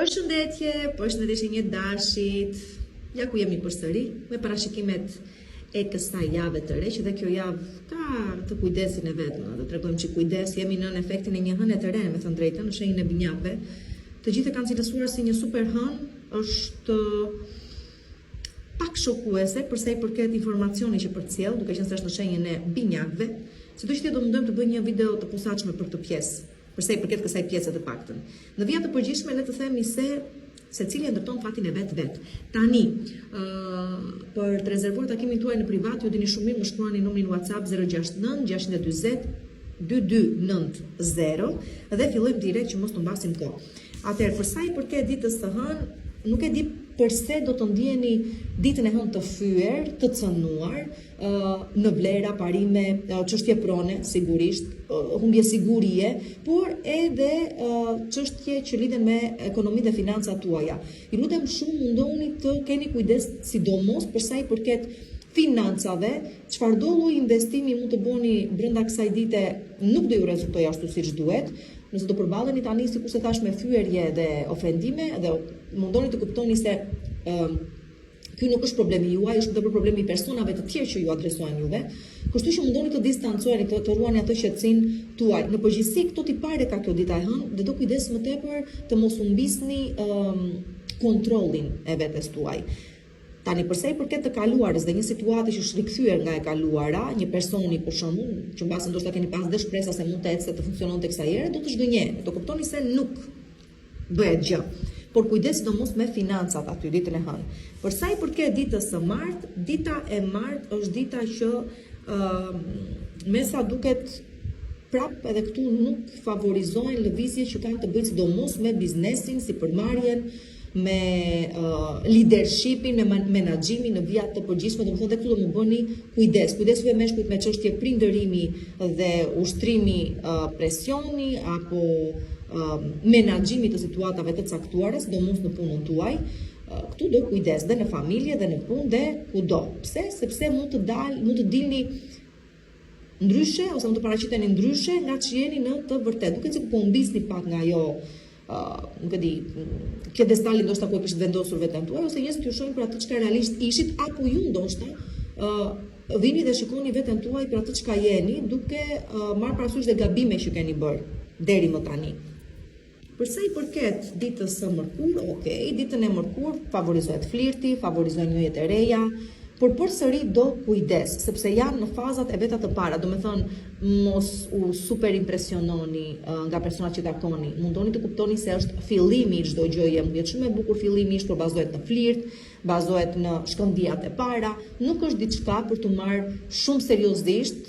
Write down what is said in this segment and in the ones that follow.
Përshëndetje një dashit. Ja ku jemi përsëri me parashikimet e kësaj jave të re, që dhe kjo javë ka të kujdesin e vetë, do tregojmë që kujdes, jemi në efektin e një hëne të re, me thënë drejtën, në shenjën e binjakëve. Të gjithë e kanë cilësuar si një super hën, është pak shokuese përsa i përket informacioni që përcjell, duke qenë se është në shenjën e binjakëve. Sidoqoftë do mundojmë të bëjmë një video të posaçme për këtë pjesë, përsa i përket kësaj pjese të paktën. Në vija të përgjithshme le të themi se secili e ndërton fatin e vet. Tani, për të rezervuar takimin tuaj në privat, ju dini shumë mirë, më shkruani numrin WhatsApp 069 640 2290 dhe fillojmë direkt që mos të mbasim kohë. Atëherë, përsa i përket ditës së hënë, nuk e di përse do të ndjeni ditën e hënë të fyer, të cënuar, në vlera, parime, çështje prone, sigurisht, humbje sigurie, por edhe çështje që lidhen me ekonominë dhe financat tuaja. Ju lutem shumë mundoni të keni kujdes sidomos përsa i përket financave, çfarëdo lloj investimi mund të bëni brenda kësaj dite nuk do ju rezultojë ashtu siç duhet. Nëse do përballeni tani sikur se thash me fyerje dhe ofendime, dhe mundoni të kuptoni se ky nuk është problemi juaj, është vetëm problemi i personave të tjerë që ju adresojnë juve. Kështu që mundoni të distancoheni, të ruani atë qetësinë tuaj. Në përgjithësi këto tipare ka kjo dita e hënë dhe do kujdes më tepër të mos humbisni kontrollin e vetes tuaj. Tani përsa i përket të kaluarës dhe një situatë që është rikthyer nga e kaluara, një personi për shembull, që mbase ndoshta keni pas dhe shpresa se mund të ecë të funksiononte kësaj here, do të zhgënjeni, do kuptoni se nuk bëhet gjë. Por kujdes sidomos me financat aty ditën e hënë. Përsa i përket ditës së martë, dita e martë është dita që me sa duket prap edhe këtu nuk favorizojnë lëvizje që kanë të bëjnë sidomos me biznesin, si përmarrjen, me leadershipin, me menaxhimin në vija të përgjithshme, domethënë dhe këtu do më bëni kujdes. Kujdesuni meshkujt me çështje prindërimi dhe ushtrimi presioni apo menaxhimi të situatave të caktuara, sidomos në punën tuaj. Këtu do kujdes dhe në familje dhe në punë dhe kudo. Pse? Sepse mund të dilni ndryshe ose mund të paraqiteni ndryshe nga që jeni në të vërtetë. Duket sikur po humbisni pak nga ajo nuk e di, pjedestali ndoshta ku e kishit vendosur veten tuaj, ose njerëzit ju shohin për atë çka realisht ishit, apo ju ndoshta vini dhe shikoni veten tuaj për atë çka jeni, duke marrë parasysh dhe gabimet që keni bërë deri më tani. Përsa i përket ditës së mërkurë, ditën e mërkurë favorizohet flirti, favorizohen njëjtë e reja, por përsëri do kujdes, sepse janë në fazat e veta të para, do me thënë mos u super impresiononi nga personat që takoni, mundoni të kuptoni se është fillimi i çdo gjëje, mund jetë shumë e bukur fillimi, por bazohet në flirt, bazohet në shkëndijat e para, nuk është diçka për të marrë shumë seriozisht,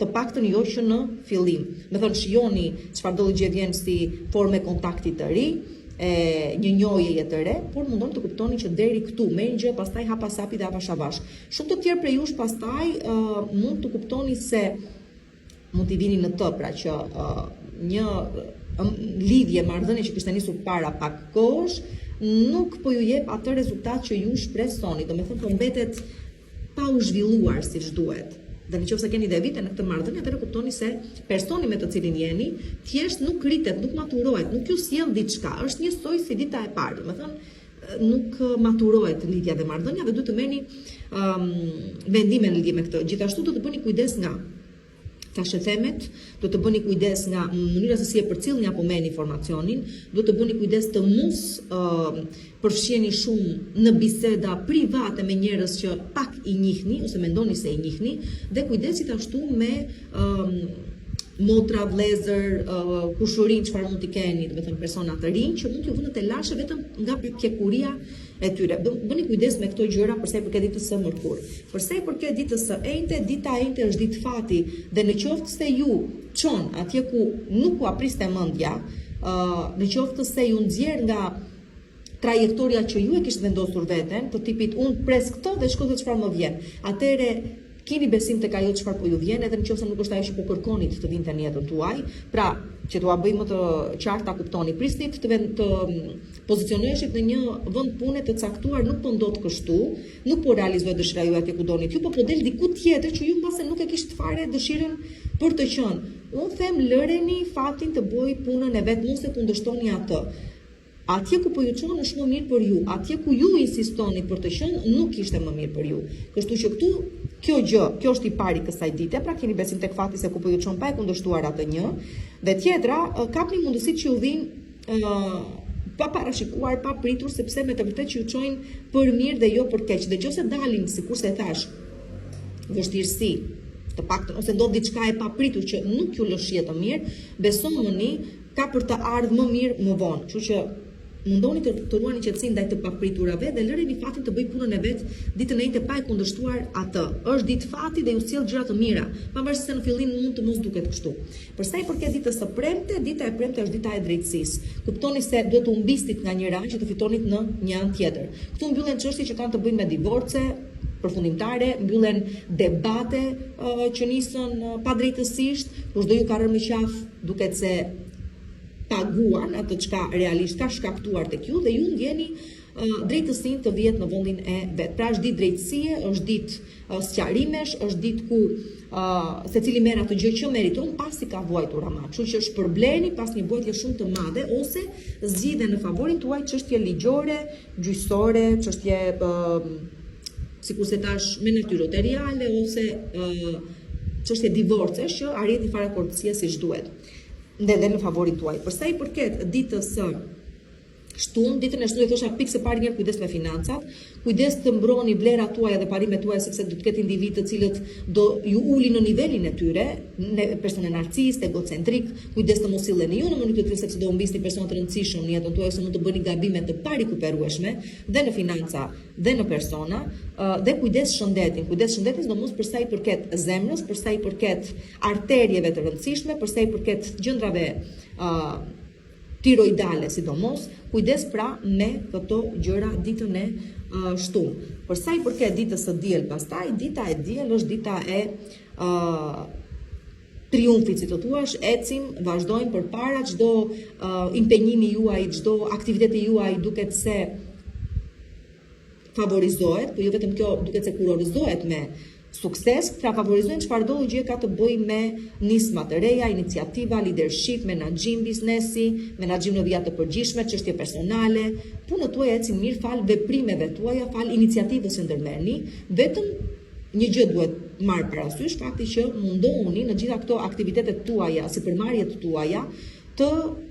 të paktën jo që në fillim. Me thënë shijoni çfarëdo gjë vjen si formë kontakti të ri, një njohje të re, por mundon të kuptoni që deri këtu merrni gjë, pastaj hapasapi dhe avash. Shumë të tjerë prej jush pastaj mund të kuptoni se mund t'i vini në të, pra që një lidhje, marrëdhënie që kishte nisur para pak kohësh, nuk po ju jep atë rezultat që ju shpresoni, domethënë po mbetet pa u zhvilluar siç duhet. Dhe nëse keni dhe vite në këtë marrëdhënie, atëherë kuptoni se personi me të cilin jeni thjesht nuk rritet, nuk maturohet, nuk ju sjell diçka, është njësoj si dita e parë, domethënë nuk maturohet lidhja dhe marrëdhënia dhe duhet të merrni vendime në lidhje me këtë. Gjithashtu do të bëni kujdes nga tashethemet, do të bëni kujdes nga mënyra se si e përcjellni apo merrni informacionin, do të bëni kujdes të mos përfshiheni shumë në biseda private me njerëz që pak i njihni ose mendoni se i njihni, dhe kujdes gjithashtu me motra, vëllezër, kushurin, çfarë mund t'i keni, do të thënë persona të rinj që mund t'ju vënë të lashe vetëm nga pjekuria e tyre. Bëni kujdes me këto gjëra përsa i përket ditës së mërkurë. Përsa i përket ditës së enjte, dita e enjte është ditë fati dhe në qoftë se ju çon atje ku nuk u apriste mendja, në qoftë se ju nxjerr nga trajektoria që ju e kishit vendosur veten, të tipit unë pres këtë dhe shkoj çfarë më vjen. Atëre keni besim tek ajo çfarë po ju vjen, edhe nëse nuk është ajo që po kërkonit të vinte në jetën tuaj. Pra, që t'ua bëj më të qartë ta kuptoni, prisni të pozicionoheshit në një vend pune të caktuar, nuk po ndodh kështu, nuk po realizohet dëshira juaj atje ku donit ju, po del diku tjetër që ju mbase nuk e kishit fare dëshirën për të qenë. Unë them lëreni fatin të bëj punën e vet, mos e kundërshtoni atë. atje ku po ju çon është më mirë për ju, atje ku ju insistoni për të qenë nuk ishte më mirë për ju. Kështu që këtu kjo gjë, kjo është i pari kësaj dite, pra keni besim tek fakti se ku po ju çon pa e kundërshtuar atë një, dhe tjetra kapni mundësitë që ju vinë pa parashikuar, pa pritur, sepse me të vërtetë që ju çojnë për mirë dhe jo për keq. Dhe nëse dalin, sikurse e thash, vështirësi, të paktën ose ndodh diçka e papritur që nuk ju lë shihet të mirë, besoni ka për të ardhur më mirë më vonë. Kështu që mundoni të ruani qetësinë ndaj të papriturave dhe lëreni fatin të bëjë punën e vet ditën e njëjtë pa e kundërshtuar atë. Është ditë fati dhe ju sjell gjëra të mira, pavarësisht se në fillim mund të mos duket kështu. Për sa i përket ditës së premte, dita e premte është dita e drejtësisë. Kuptoni se duhet të humbistit nga njëra që të fitonit në një anë tjetër. Këtu mbyllen çështje që kanë të bëjnë me divorce përfundimtare, mbyllen debate që nisën padrejtësisht, kushdo ju ka rënë me qaf, duket se paguan atë çka realisht ka shkaktuar tek ju dhe ju ndjeni drejtësinë të vihet në vendin e vet. Pra është ditë drejtësie, është ditë sqarimesh, është ditë ku secili merr atë gjë që meriton pasi ka vuajtur ama. Kështu që shpërbleni pas një vuajtje shumë të madhe ose zgjidhe në favorin tuaj çështje ligjore, gjyqësore, çështje sikurse tash me natyrë notariale ose çështje divorcesh që arrit një farë akortësie siç duhet. Dhe në favorin tuaj. Për sa i përket ditës së shtunë, ditën e shtunë thosha pikë së parë njëherë kujdes me financat, kujdes të mbroni vlerat tuaja dhe parimet tuaja sepse do të ketë individ të cilët do ju ulin në nivelin e tyre, persone narcist, egocentrik, kujdes të mos silleni ju në mënyrë të tillë sepse do humbisni persona të rëndësishëm në jetën tuaj ose mund të bëni gabime të parikuperueshme dhe në financa dhe në persona, dhe kujdes shëndetin. Kujdes shëndetin sidomos për sa i përket zemrës, për sa i përket arterieve të rëndësishme, për sa i përket gjendrave tiroidale sidomos, kujdes pra me këto gjëra ditën e shtunë. Për sa i përket ditës së diel pastaj, dita e diel është dita e triumfit, si të thuash, ecim, vazhdojmë përpara, çdo impenjimi juaj, çdo aktiviteti juaj duket se favorizohet, po jo vetëm kjo, duket se kurorizohet me sukses, pra favorizojnë çfarëdo gjë ka të bëjë me nisma të reja, iniciativa, leadership, menaxhim biznesi, menaxhim në vija të përgjithshme, çështje personale, punët tuaja ecin mirë fal veprimeve tuaja, fal iniciativës që ndërmerrni, vetëm një gjë duhet marrë parasysh, fakti që mundohuni në gjitha këto aktivitetet tuaja, sipërmarrjet tuaja, të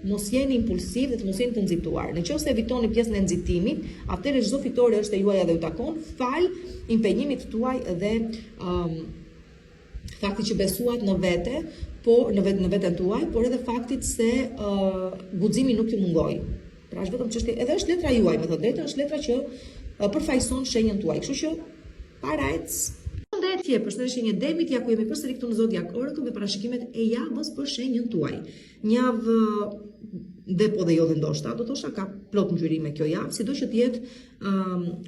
mos jeni impulsiv dhe të mos jeni të nxituar. Nëse evitoni pjesën e nxitimit, atëherë çdo fitore është e juaja dhe u takon fal impenjimit tuaj dhe faktit që besuat në vete, por në veten tuaj, por edhe faktit se guximi nuk ju mungoi. Pra është vetëm çështje, edhe është letra juaj, me të drejtën, është letra që përfaqëson shenjën tuaj. Kështu që paraec. Përshëndetje, përshëndetje shenjë Demit, ja ku jemi përsëri këtu në Zodiac Oracle me parashikimet e javës për shenjën tuaj. Një javë dhe po dhe jo dhe ndoshta, do thosha ka plot ngjyrime kjo javë, sido që të jetë,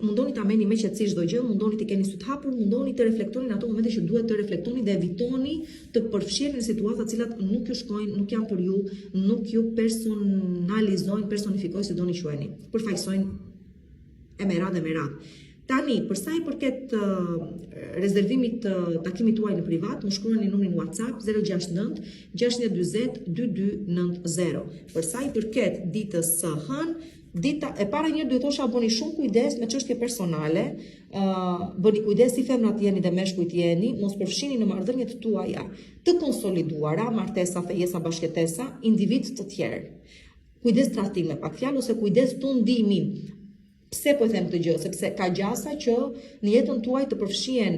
mundoni ta merrni me qetësi çdo gjë, mundoni të keni sy të hapur, mundoni të reflektoni në ato momente që duhet të reflektoni dhe evitoni të përfshirni në situata të cilat nuk ju shkojnë, nuk janë për ju, nuk ju personalizojnë, personifikojnë si doni quheni, përfaqësojnë e merat. Tani, për sa i përket rezervimit të takimit tuaj në privat, më shkruani numrin WhatsApp 069 640 2290. Për sa i përket ditës së hënë, dita e para njërë duhet thosha bëni shumë kujdes me çështje personale, bëni kujdes si femrat jeni dhe meshkujt jeni, mos përfshini në marrëdhëniet tuaja të konsoliduara, martesa, fejesa, bashkëtesa, individ të tjerë. Kujdes trahtim me pak fjalë ose kujdes tundimi. Pse po them këtë gjë? Sepse ka gjasa që në jetën tuaj të përfshihen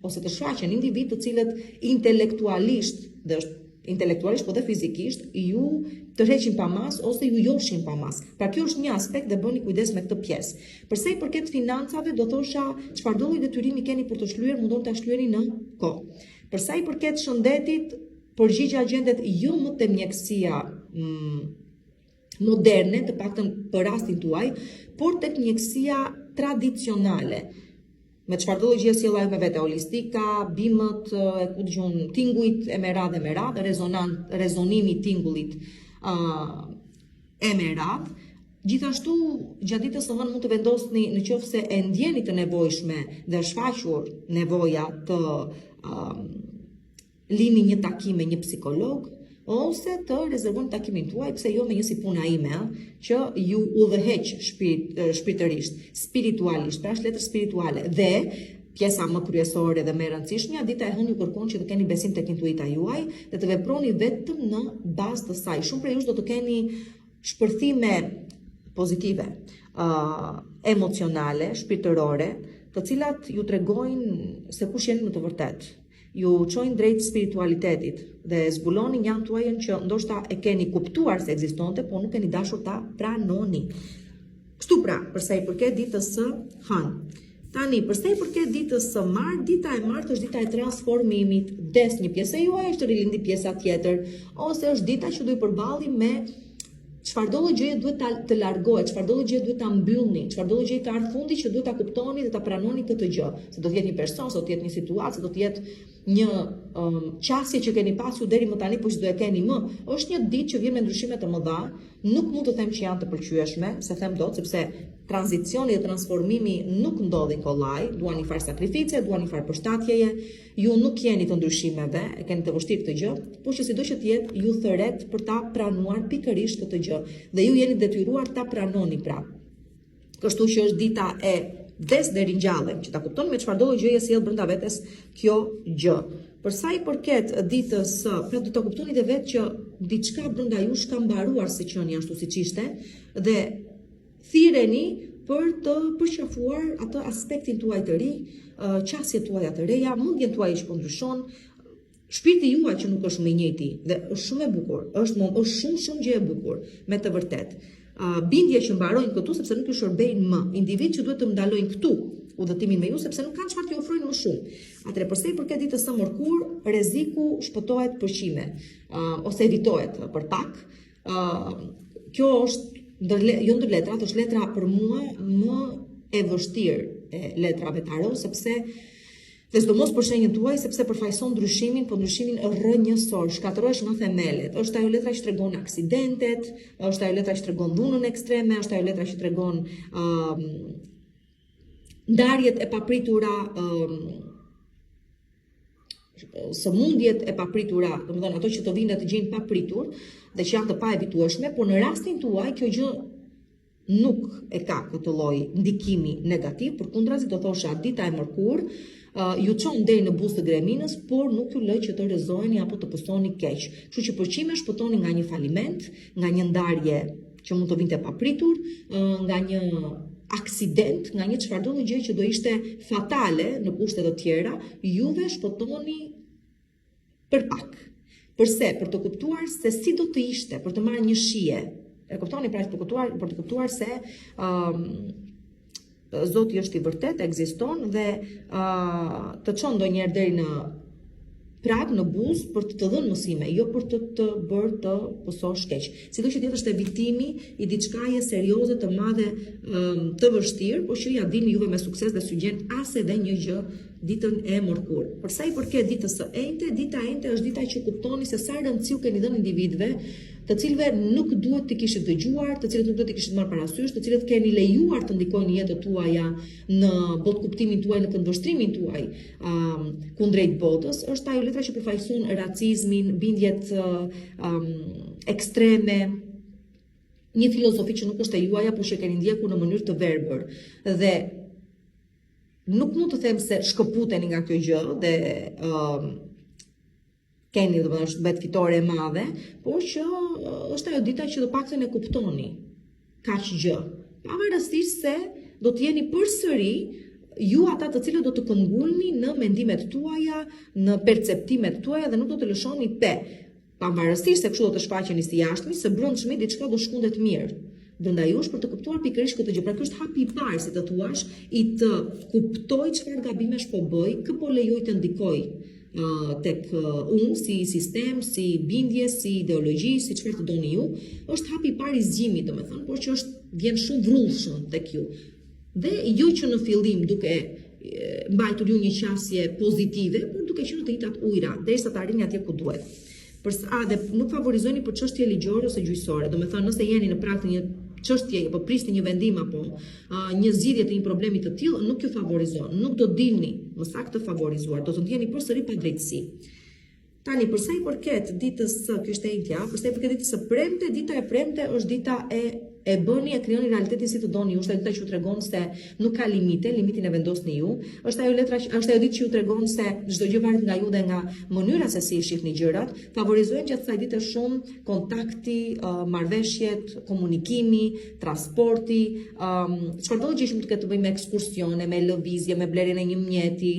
ose të shfaqen individ të cilët intelektualisht, dhe është intelektualisht po dhe fizikisht, ju të heqin pa mas ose ju joshin pa mas. Pra kjo është një aspekt dhe bëni kujdes me këtë pjesë. Përsa i përket financave, do thosha çfarëdo lloj detyrimi keni për të shlyer, mundon ta shlyeni në kohë. Përsa i përket shëndetit, përgjigja gjendet jo më te mjekësia moderne, të paktën për rastin tuaj, por tek mjekësia tradicionale. Me çfarëdo gjë sjellaj me vete, holistika, bimët, tingujt e merat, rezonimi i tingullit e merat. Gjithashtu, gjatë ditës së hënë mund të vendosni nëse e ndjeni të nevojshme dhe shfaqur nevoja të lini një takim me një psikolog, ose të rezervoni takimin tuaj, pse jo me një si puna ime, që ju udhëheq shpirtërisht, spiritualisht, pra është letër spirituale, dhe pjesa më kryesore dhe më e rëndësishmja, dita e hënë ju kërkon që të keni besim tek intuita juaj dhe të veproni vetëm në bazë të saj. Shumë prej jush do të keni shpërthime pozitive, emocionale, shpirtërore, të cilat ju tregojnë se kush jeni në të vërtetë. Ju çojnë drejt spiritualitetit dhe zbulonin janë tuajën që ndoshta e keni kuptuar se ekzistonte, por nuk keni dashur ta pranoni. Kështu pra, përsa i përket ditës së hënë. Tani, përsa i përket ditës së martë, dita e martë është dita e transformimit, des një pjesë e juaj është rilindi pjesa tjetër, ose është dita që do i përballi me çfarëdo gjë duhet të largohet, çfarëdo gjë duhet ta mbyllni, çfarëdo gjë të ardhfundi që duhet ta kuptoni dhe ta pranoni këtë gjë. Se do të jetë një person, se do të jetë një situatë, se do të jetë një qasje që keni pasur deri më tani, por që do e keni më. Është një ditë që vjen me ndryshime të mëdha, nuk mund të them që janë të pëlqyeshme, se them dot sepse tranzicioni dhe transformimi nuk ndodhin kollaj, duan një farë sakrifice, duan një farë përshtatjeje, ju nuk jeni të ndryshimeve, e keni të vështirë këtë gjë, por që sido që të jetë ju thëret për ta pranuar pikërisht këtë gjë, dhe ju jeni detyruar ta pranoni pra. Kështu që është dita e des deri ngjallem, që ta kuptoni me çfarëdo gjëje sjell brenda vetes kjo gjë. Për sa i përket ditës së, pra do ta kuptoni dhe vetë që diçka brenda jush ka mbaruar si qenë ashtu siç ishte dhe thirreni për të përqafuar atë aspektin tuaj të ri, qasjet tuaja të reja, mendjen tuaj që po ndryshon, shpirti juaj që nuk është më i njëjti dhe është shumë e bukur, është shumë gjë e bukur, me të vërtetë. Bindje që mbarojnë këtu sepse nuk ju shërbejnë më, individ që duhet të ndalojnë këtu udhëtimin me ju sepse nuk kanë çfarë t'ju ofrojnë më shumë. Atëherë përse i përket ditës së mërkur, rreziku shpëtohet përqime ose evitohet për pak. Kjo është jo ndër letrat, është letra për mua më e vështirë e letrave tarot sepse dhe sidomos për shenjën tuaj, sepse përfaqëson ndryshimin, po ndryshimin rrënjësor, shkatërrohesh nga themelet. Është ajo letra që tregon aksidentet, është ajo letra që tregon dhunën ekstreme, është ajo letra që tregon ndarjet e papritura, sëmundjet e papritura, domethënë ato që të vinë dhe të gjejnë papritur dhe që janë të paevitueshme, por në rastin tuaj kjo gjë nuk e ka këtë lloj ndikimi negativ, përkundrazi do thosha dita e mërkur ju çon deri në buzë të greminës, por nuk ju lë që të rrezoheni apo të pësoni keq. Kështu që përqime shpëtoni nga një faliment, nga një ndarje që mund të vinte papritur, nga një aksident, nga një çfarëdo gjë që do ishte fatale në kushte të tjera, juve shpëtoni për pak. Përse? Për të kuptuar se si do të ishte, për të marrë një shije. E kuptoni pra për të kuptuar se Zoti është i vërtet, ekziston dhe të çon ndonjëherë deri në prag, në buzë për të dhënë mësime, jo për të bërë të pësosh keq. Sido që tjetër është evitimi i diçkaje serioze të madhe të vështirë, por që ja dini juve me sukses dhe sugjen as edhe një gjë ditën e mërkur. Për sa i përket ditës së enjte, dita e enjte është dita që kuptoni se sa rëndësi u keni dhënë individëve të cilëve nuk duhet të kishit dëgjuar, të cilët nuk duhet të kishit marrë parasysh, të cilët keni lejuar të ndikojnë jetën tuaja në botkuptimin tuaj, në këndvështrimin tuaj kundrejt botës, është ajo letra që përfaqëson racizmin, bindjet ekstreme, një filozofi që nuk është e juaja, por që keni ndjekur në mënyrë të verbër. Dhe nuk mund të them se shkëputeni nga kjo gjë dhe keni do të bëhet fitore e madhe, por që është ajo dita që do paktën e kuptoni kaq gjë. Pavarësisht se do të jeni përsëri ju ata të cilët do të këngulni në mendimet tuaja, në perceptimet tuaja dhe nuk do të lëshoni pe. Pavarësisht se kështu do të shfaqeni si jashtëmi, së brendshmi diçka do shkundet mirë brenda jush për të kuptuar pikërisht këtë gjë. Pra ky është hapi i parë, si të thuash, i të kuptoj çfarë gabimesh po bëj, kë po lejoj të ndikoj tek unë si sistem, si bindje, si ideologji, si çfarë të doni ju, është hapi i parë i zgjimit, domethënë, por që vjen shumë vrullshëm tek ju. Dhe jo që në fillim duke mbajtur ju një qasje pozitive, por duke qenë të njëjtat ujëra, derisa të arrini atje ku duhet. Dhe nuk favorizoni për çështje ligjore ose gjyqësore, domethënë nëse jeni në prag të një çështje apo prisni një vendim apo një zgjidhje të një problemi të tillë, nuk ju favorizon, nuk do dilni më saktë të favorizuar, do të ndjeni përsëri padrejtësi. Tani, për sa i përket ditës së, kjo është e intja, për sa i përket ditës së premte, dita e premte është dita e bëni, e krijoni realitetin si të doni ju, është ajo dita që ju tregon se nuk ka limite, limitin e vendosni ju, është ajo ditë që ju tregon se çdo gjë varet nga ju dhe nga mënyra se si i shihni gjërat, favorizojnë gjatë kësaj dite shumë kontakti, marrëveshjet, komunikimi, transporti, çfarëdo gjë që mund të ketë të bëjë me ekskursione, me lëvizje, me blerjen e një mjeti,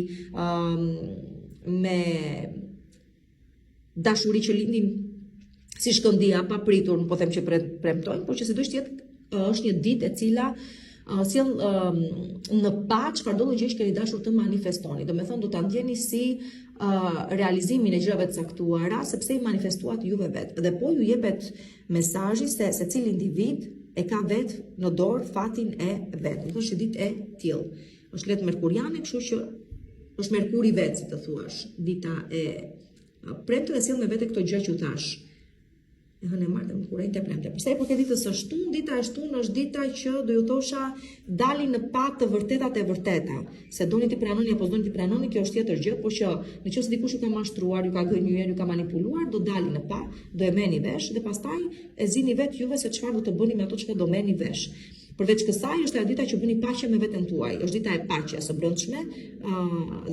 me dashuri që lindin si shkëndia pa pritur, nuk po them që premtojnë, por që sidoqë tjetë është një ditë e cila sjell në pa çfarëdo gjë që keni dashur të manifestoni. Do me thonë do ta ndjeni si realizimin e gjërave të caktuara, sepse i manifestuat juve vetë. Dhe po ju jepet mesazhi se secili individ e ka vetë në dorë fatin e vetë. Kjo është ditë e tillë. Është letë merkuriane, kështu që është Merkuri vetë, si të thuash, dita e premte dhe sjell me vete këto gjë që u thash. E hënë e marrë dhe më kurajnë të premte. Përsa i përket ditës së shtunë, dita e shtunë është dita që do ju thosha dali në pa të vërtetat e vërteta. Se doni t'i pranoni apo s'doni t'i pranoni, kjo është tjetër gjë, por që nëse dikush ju ka mashtruar, ju ka gënjur, ju ka manipuluar, do dali në pa, do e merrni vesh dhe pastaj e zini vetë juve se çfarë do të bëni me ato që do merrni vesh. Përveç kësaj është ajo dita që bëni paqe me veten tuaj. Është dita e paqes së brendshme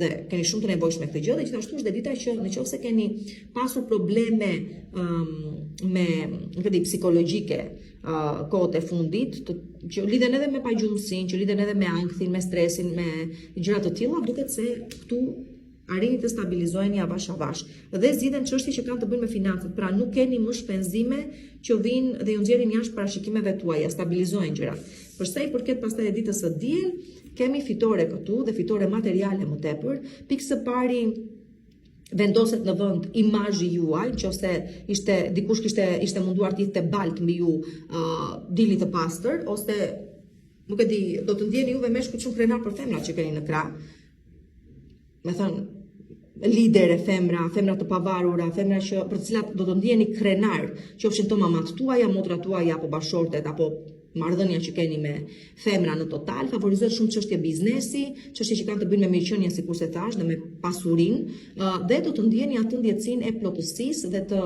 dhe keni shumë të nevojshme këtë gjë dhe gjithashtu është dita që nëse keni pasur probleme me psikologjike kohët e fundit, që lidhen edhe me pagjumësinë, që lidhen edhe me ankthin, me stresin, me gjëra të tilla, duket se këtu arrini të stabilizoheni avash avash. Dhe zgjidhen çështje që kanë të bëjnë me financat. Pra nuk keni më shpenzime që vinë dhe ju nxjerrin jashtë parashikimeve tuaja, stabilizohen gjërat. Për sa i përket pastaj ditës së diel, kemi fitore këtu dhe fitore materiale më tepër. Pikë së pari vendoset në vend imazhi juaj, nëse dikush ishte munduar të ishte balt mbi ju, dili të pastër, ose nuk e di, do të ndjeni juve meshkuj shumë krenar për femrat që keni në krah. Me thënë, lidere femra të pavarura, femra që për të cilat do të ndjeni krenar, qofshin të mamat tuaja, motrat tuaja, apo bashortet, apo marrëdhënia që keni me femra në total, favorizohet shumë çështje biznesi, çështje që kanë të bëjnë me mirëqenien, sikur se thash, dhe me pasurinë, dhe do të ndjeni atë ndjecinë e plotësisë dhe të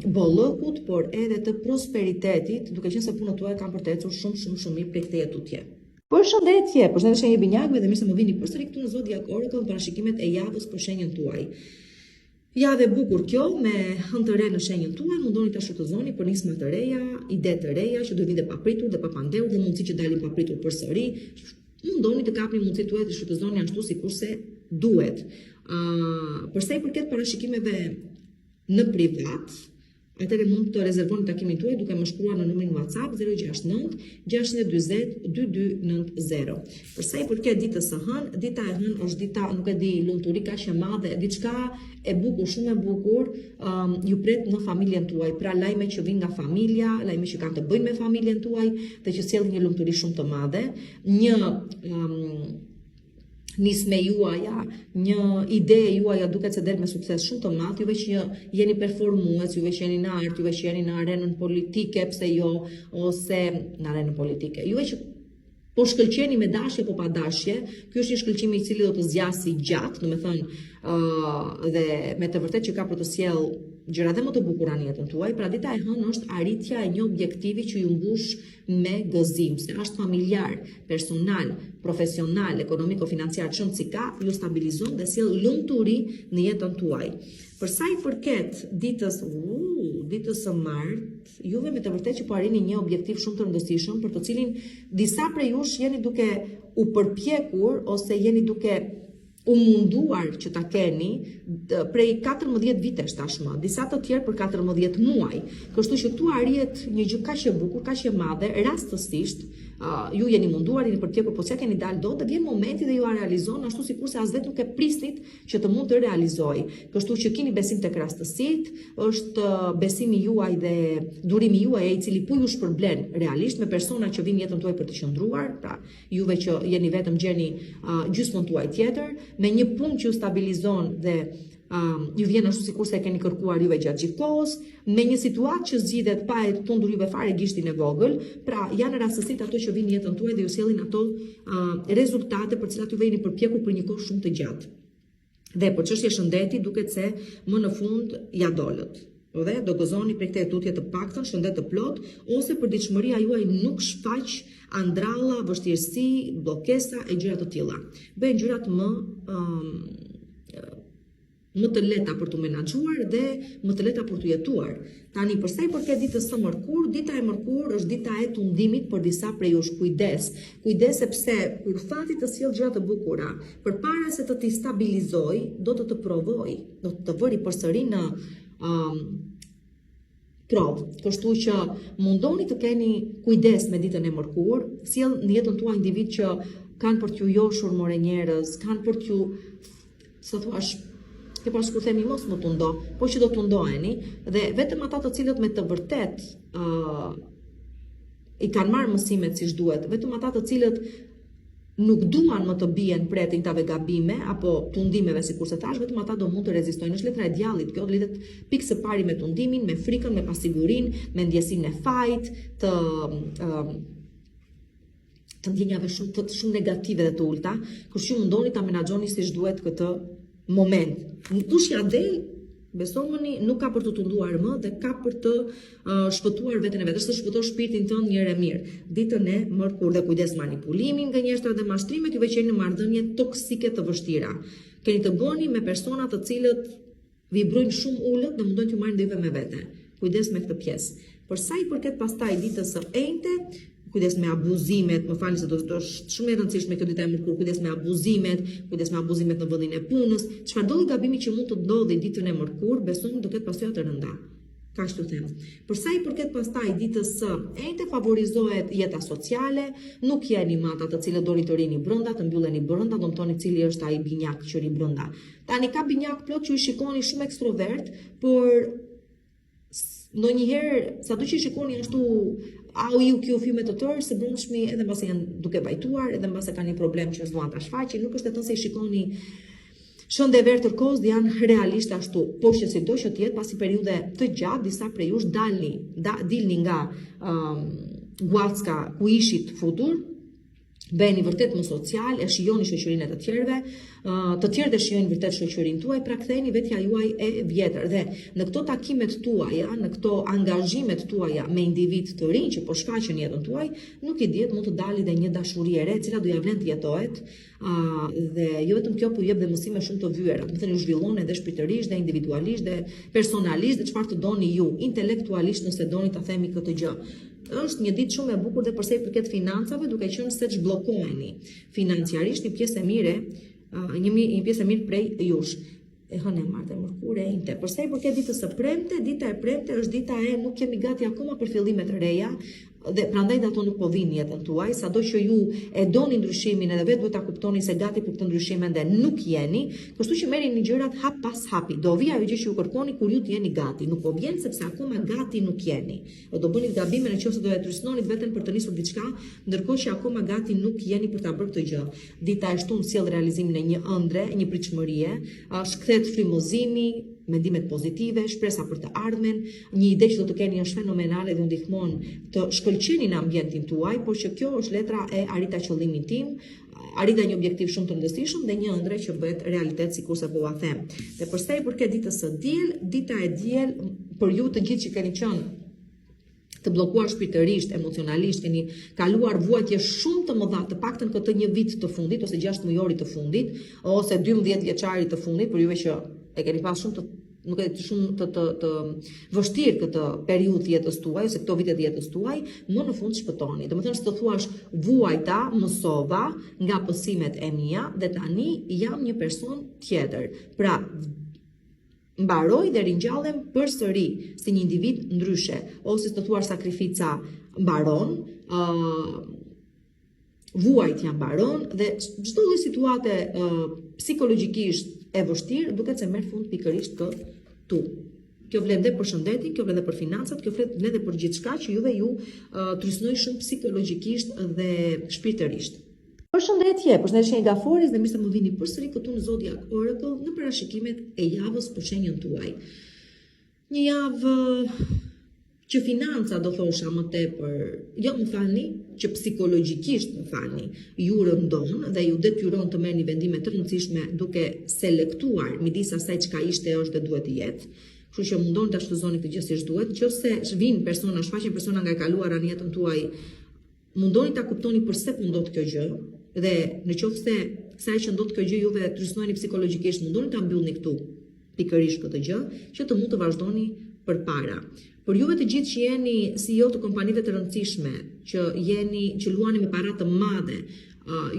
bollëkut, por edhe të prosperitetit, duke qenë se punët tuaja kanë për të ecur shumë mirë prej këtij jetutje. Përshëndetje shenjë binjakëve dhe mirë se më vini përsëri këtu në Zodiac Oracle, parashikimet e javës për shenjën tuaj. Javë e bukur kjo, me hënë të re në shenjën tuaj, mundoni ta shfrytëzoni për nisma të reja, ide të reja që do vinë dhe papritur dhe papandehur dhe mundësi që dalin papritur përsëri. Mundoni të kapni mundësitë tuaja të shfrytëzoni ashtu sikurse duhet. Për sa i përket parashikimeve në privat, atëherë mund të rezervoni takimin tuaj duke më shkruar në numrin WhatsApp 069 640 2290. Për sa i përket ditës së hënë, dita e hënë është dita, nuk e di, lumturi kaq e madhe, diçka e bukur, shumë e bukur, ju pret në familjen tuaj. Pra lajme që vijnë nga familja, lajme që kanë të bëjnë me familjen tuaj dhe që sjellin një lumturi shumë të madhe, një nisme juaja, një ide juaja duket se del me sukses shumë të madh, juve që jeni performues, juve që jeni në art, juve që jeni në arenën politike, pse jo, ose në arenën politike. Juve që po shkëlqeni me dashje apo pa dashje, ky është një shkëlqim i cili do të zgjasë gjatë, domethënë dhe me të vërtetë që ka për të sjell gjëra dhe më të bukura në jetën tuaj. Pra dita e hënë është arritja e një objektivi që ju mbush me gëzim, se është familjar, personal, profesional, ekonomiko-financiar, çon si ka, ju stabilizon dhe sjell lumturi në jetën tuaj. Për sa i përket ditës së martë, juve me të vërtetë që po arrini një objektiv shumë të rëndësishëm, për të cilin disa prej jush jeni duke u përpjekur ose jeni duke u munduar që ta keni prej 14 vitesh tashmë, disa të tjerë për 14 muaj. Kështu që këtu arrihet një gjë kaq e bukur, kaq e madhe, rastësisht, ju jeni munduar, jeni përpjekur, po s'ja keni dalë dot, dhe vjen momenti dhe ju a realizon ashtu sikurse as vetë nuk e prisnit që të mund të realizojë. Kështu që keni besim tek rastësitë, është besimi juaj dhe durimi juaj i cili po ju shpërblen realisht me persona që vinë jetën tuaj për të qëndruar, pra juve që jeni vetëm gjeni gjysmën tuaj tjetër, me një punë që ju stabilizon dhe ju vjen ashtu sikurse e keni kërkuar juve gjatë gjithë kohës, me një situatë që zgjidhet pa e tundur juve fare gishtin e vogël, pra janë rastësitë ato që vinë jetën tuaj dhe ju sjellin ato rezultate për cilat juve jeni përpjekur për një kohë shumë të gjatë. Dhe për çështje shëndeti duket se më në fund ja dolët. Dhe do gëzoni për këtë tutje të paktën, shëndet të plot, ose për ditëshmëria juaj nuk shfaq andralla, vështirësi, bllokesa e gjëra të tilla. Bëjnë gjërat më të lehta për të menaxhuar dhe më të lehta për të jetuar. Tani përsa i përket ditës së mërkurë, dita e mërkurë është dita e tundimit për disa prej jush. Kujdes sepse kur fati të sjell gjëra të bukura, përpara se të t'i stabilizoj, do të provoj, do të vëri përsëri në provë. Kështu që mundoni të keni kujdes me ditën e mërkurë, sjell në jetën tuaj individ që kanë për t'ju joshur more njerëz, kanë për t'ju, sa thuash, ke pas kur themi mos më tundo, po që do tundoheni, dhe vetëm ata të cilët me të vërtet i kanë marrë mësimet siç duhet, vetëm ata të cilët nuk duan më të bien pretin këtave gabime apo tundimeve, sikur se thash, vetëm ata do mund të rezistojnë. Është letra e djallit, kjo lidhet pikë së pari me tundimin, me frikën, me pasigurinë, me ndjesinë e fajt, të ndjenjave shumë negative dhe të ulta, kështu mundoni ta menaxhoni siç duhet këtë moment. Kush ja del, besomuni, nuk ka për të tunduar më dhe ka për të shpëtuar veten e vet, është të shpëtosh shpirtin tënd një herë mirë. Ditën e mërkurë dhe kujdes manipulimin, gënjeshtrat dhe mashtrimet, juve qeni në marrëdhënie toksike të vështira. Keni të bëni me persona të cilët vibrojnë shumë ulët dhe mundojnë t'ju marrin ndëve me vete. Kujdes me këtë pjesë. Për sa i përket pastaj ditës së enjte, kujdes me abuzimet, më falni se do është shumë e rëndësishme kjo ditë e mërkurë, kujdes me abuzimet në vendin e punës. Çfarë do gabimi që mund të ndodhi ditën e mërkurë, besoni do ketë pasojë të rënda. Kaq të them. Për sa i përket pastaj ditës së enjte, favorizohet jeta sociale, nuk jeni me ata të cilët doni të rini brenda, të mbylleni brenda, do të thoni cili është ai binjak që ri brenda. Tani ka binjak plot që i shikoni shumë ekstrovert, por ndonjëherë sado që i shikoni ashtu au ju kjo fyme të tërë, së brendshmi edhe mbase janë duke bajtuar, edhe mbase kanë një problem që s'duan ta shfaqin, nuk është vetëm se i shikoni shënde verë tërkohës dhe janë realisht ashtu, por që sido që tjetë pasi periude të gjatë, disa prej jush dilni nga guacka ku ishit futur, bëheni vërtet më social, e shijoni shoqërinë e të tjerëve, të tjerët e shijojnë vërtet shoqërinë tuaj, pra ktheheni vetja juaj e vjetër. Dhe në këto takimet tuaja, në këto angazhimet tuaja me individ të rinj që po shfaqen jetën tuaj, nuk i dihet mund të dalë dhe një dashuri e re, e cila do ja vlen të jetohet, dhe jo vetëm kjo, po jep dhe mësime shumë të vyera. Do të thënë ju zhvilloni edhe shpirtërisht dhe individualisht dhe personalisht dhe çfarë të doni ju, intelektualisht nëse doni ta themi këtë gjë. Është një ditë shumë e bukur dhe përsa i përket financave, duke qenë se ç'bllokoheni financiarisht, një pjesë e mirë, një pjesë e mirë prej jush. E hënë e martë e mërkurë e inte. Përsa i përket ditës së premte, dita e premte është dita e nuk kemi gati akoma për fillimet të reja, dhe prandaj ato nuk po vinë jetën tuaj, sado që ju e doni ndryshimin edhe vetë duhet ta kuptoni se gati për këtë ndryshim ende nuk jeni, kështu që merrni gjërat hap pas hapi. Do vi ajo gjë që ju kërkoni kur ju të jeni gati, nuk po vjen sepse akoma gati nuk jeni. Do bëni gabimin nëse do e trysnoni veten për të nisur diçka, ndërkohë që akoma gati nuk jeni për ta bërë këtë gjë. Dita e shtunë sjell realizimin e një ëndre, një pritshmërie, shkret frymëzimi, mendimet pozitive, shpresa për të ardhmen, një ide që do të keni është fenomenale dhe ndihmon të shkëlqeni në ambientin tuaj, por që kjo është letra e arrita qëllimin tim, arrita një objektiv shumë të rëndësishëm dhe një ëndre që bëhet realitet sikurse po ua them. Dhe përsa i përket ditës së diel, dita e diel për ju të gjithë që keni qenë të bllokuar shpirtërisht, emocionalisht, keni kaluar vuajtje shumë të mëdha, të paktën këtë një vit të fundit ose 6 mujorit të fundit, ose 12 vjeçarit të fundit, për juve që e keni pas shumë të vështirë këtë periudhë jetës tuaj ose këto vite të jetës tuaj, më në fund shpëtoni. Domethënë se të thuash vuajta, mësova nga pësimet e mia dhe tani jam një person tjetër. Pra mbaroj dhe ringjallem përsëri si një individ ndryshe, ose të thuash sakrifica mbaron, vuajtja mbaron dhe çdo lloj situate psikologjikisht e vështirë duket se merr fund pikërisht këtu. Kjo vlen dhe për shëndetin, kjo vlen dhe për financat, kjo vlen dhe për gjithçka që juve ju trysnoi shumë psikologjikisht dhe shpirtërisht. Përshëndetje nga Foris dhe mirë se më vini përsëri këtu në Zodiac Oracle në parashikimet e javës për shenjën tuaj. Një javë që financa do thosha më tepër, jo më falni, që psikologjikisht më falni, ju rëndon dhe ju detyron të merrni vendime të rëndësishme duke selektuar midis asaj çka ishte është dhe duhet të jetë. Kështu që mundoni ta shtëzoni këtë gjë siç duhet. Nëse vijnë persona, shfaqen persona nga e kaluara në jetën tuaj, mundoni ta kuptoni pse po ndodh kjo gjë dhe nëse kësaj që ndodh kjo gjë juve trysnoheni psikologjikisht, mundoni ta mbyllni këtu pikërisht këtë gjë që të mund të vazhdoni përpara. Por juve të gjithë që jeni CEO të kompanive të rëndësishme, që luani me para të madhe,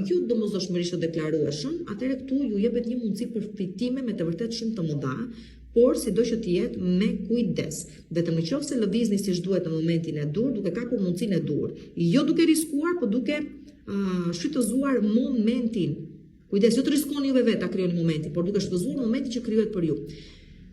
ju domosdoshmërisht të deklarueshëm, atëherë këtu ju jepet një mundësi përfitime me të vërtet shumë të mëdha, por sido që të jetë me kujdes. Vetëm nëse lëvizni siç duhet në momentin e dur, duke kapur mundësinë e dur, jo duke riskuar, por duke shfrytëzuar momentin. Kujdes, jo të riskoni juve vetë ta krijoni momentin, por duke shfrytëzuar momentin që krijohet për ju.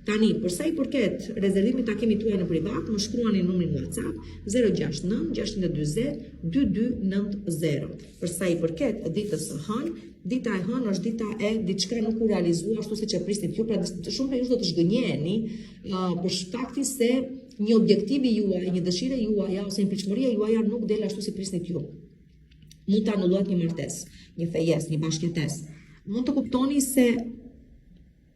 Tani, për sa i përket rezervimit takimit tuaj në privat, më shkruani numrin WhatsApp 069 640 2290. Për sa i përket ditës së hënë, dita e hënë është dita e diçka nuk u realizua ashtu siç e prisnit ju, pra shumë prej jush do të zhgënjeheni për faktin se një objektivi juaj, një dëshire juaja ose një pritshmëria juaja nuk del ashtu si prisnit ju. Mund të anullohet një martesë, një fejesë, një bashkëjetesë. Mund të kuptoni se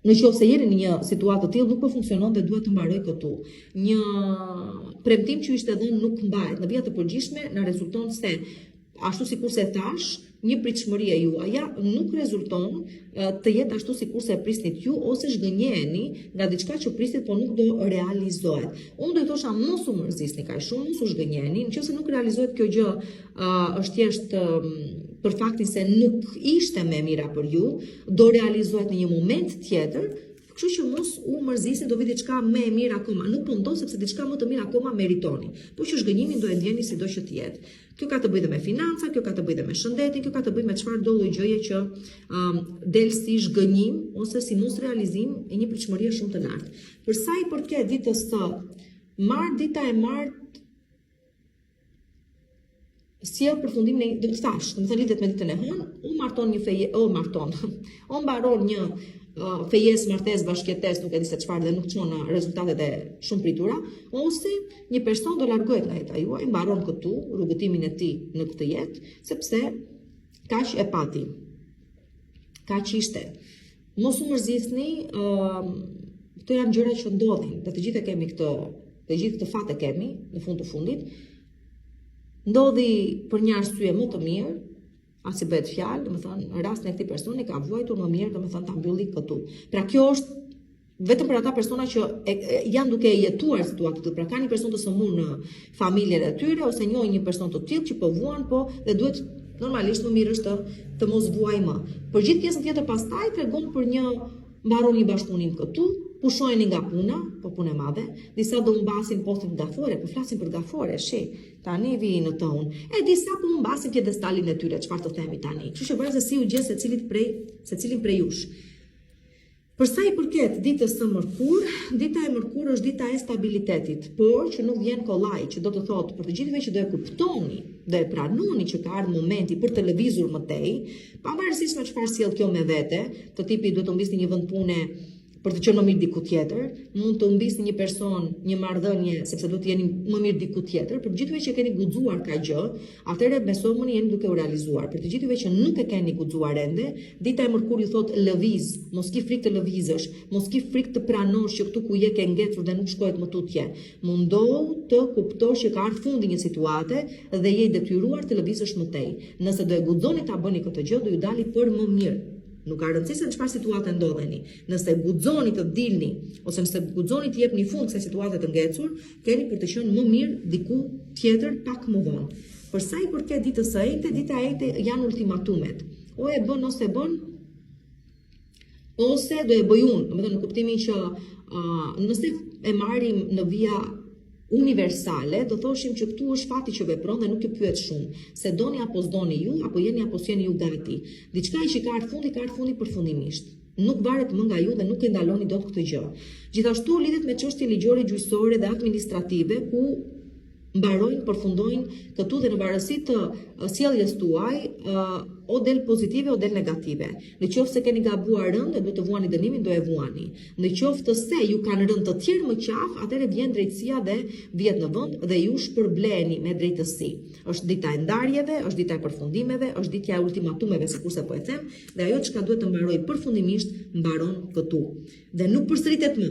nëse jeni në një situatë të tillë nuk po funksionon dhe duhet të mbaroj këtu. Një premtim që ishte dhënë nuk mbahet. Në vijat të përgjithshme na rezulton se ashtu sikurse thash, një pritshmëria juaja nuk rezulton të jetë ashtu sikurse e prisnit ju ose zhgënjeheni nga diçka që prisnit po nuk do realizohet. Unë do të thosha mos u mërzisni kaq shumë, mos u zhgënjeheni, nëse nuk realizohet kjo gjë, është thjesht për faktin se nuk ishte më e mira për ju, do realizohet në një moment tjetër, kështu që mos u mërzisni, do vi diçka më e mirë akoma. Nuk po ndodh sepse diçka më të mirë akoma meritoni. Po që zhgënjimin do e ndjeni sido që të jetë. Kjo ka të bëjë dhe me financa, kjo ka të bëjë dhe me shëndetin, kjo ka të bëjë me çfarë do lloj gjëje që del si zhgënjim ose si mos realizim e një pritshmërie shumë të lartë. Për sa i përket ditës së martë, dita e martë sjell përfundimin do të thash, domethënë lidhet me ditën e hënë, u marton një feje, u mbaron një fejes, martes, bashkëjetesë, nuk e di se çfarë dhe nuk çon rezultatet e shumë pritura, ose një person do largohet nga jeta juaj, mbaron këtu rrugëtimin e tij në këtë jetë, sepse kaq e pati. Kaq ishte. Mos u mërzisni, këto janë gjëra që ndodhin, dhe të gjithë e kemi këtë, të gjithë këtë fat e kemi në fund të fundit. Ndodhi për një arsye më të mirë, as i bëhet fjalë, domethënë në rastin e këtij personi ka vuajtur më mirë, domethënë ta mbylli këtu. Pra kjo është vetëm për ata persona që janë duke jetuar situatë të, pra ka një person të sëmur në familjen e tyre ose njohin një person të tillë që po vuan, po dhe duhet normalisht më mirë është të mos vuaj më. Por gjithë pjesën tjetër pastaj tregon për një mbaron një bashkëpunim këtu, pushojeni nga puna, po punë e madhe, disa do humbasin postin gafore, po flasin për gafore, tani vi në ton. E disa po humbasin pjedestalin e tyre, çfarë të themi tani. Kështu që varet se si u gjen secilin prej jush. Për sa i përket ditës së mërkur, dita e mërkur është dita e stabilitetit, por që nuk vjen kollaj, që do të thotë për të gjithëve që do e kuptoni, do e pranoni që ka ardhur momenti për të lëvizur më tej, pavarësisht me çfarë sjell kjo me vete, të tipi duhet të humbisni një vend pune për të qenë më mirë diku tjetër, mund të humbisni një person, një marrëdhënie, sepse do të jeni më mirë diku tjetër, për të gjithëve që keni guxuar ka gjë, atëherë besoni jeni duke u realizuar. Për të gjithëve që nuk e keni guxuar ende, dita e mërkur ju thotë lëviz, mos ki frikë të lëvizësh, mos ki frikë të pranosh që këtu ku je ke ngecur dhe nuk shkohet më tutje. Mundohu të kuptosh që ka ardhur fundi një situate dhe je i detyruar të lëvizësh më tej. Nëse do e guxoni ta bëni këtë gjë, do ju dali për më mirë. Nuk ka rëndësi se në çfarë situate ndodheni. Nëse guxoni të dilni ose nëse guxoni të jepni fund kësaj situate të ngecur, keni për të qenë më mirë diku tjetër pak më vonë. Për sa i përket ditës së ejte, dita e ejte janë ultimatumet. O e bën ose bën, ose do e bëj unë, domethënë në kuptimin që nëse e marrim në vija universale, do thoshim që këtu është fati që vepron dhe nuk ju pyet shumë, se doni apo s'doni ju, apo jeni apo s'jeni ju gati. Diçka që ka ardhur fundi përfundimisht. Nuk varet më nga ju dhe nuk e ndaloni dot këtë gjë. Gjithashtu lidhet me çështje ligjore, gjyqësore dhe administrative ku mbarojnë, përfundojnë këtu dhe në varësi të sjelljes tuaj, o del pozitive o del negative. Në qoftë se keni gabuar rënd dhe duhet të vuani dënimin, do e vuani. Në qoftë se ju kanë rënd të tjerë më qaf, atëherë vjen drejtësia dhe vjet në vend dhe ju shpërbleni me drejtësi. Është dita e ndarjeve, është dita e përfundimeve, është ditja e ultimatumeve, sikurse po e them, dhe ajo çka duhet të mbaroj përfundimisht mbaron këtu. Dhe nuk përsëritet më.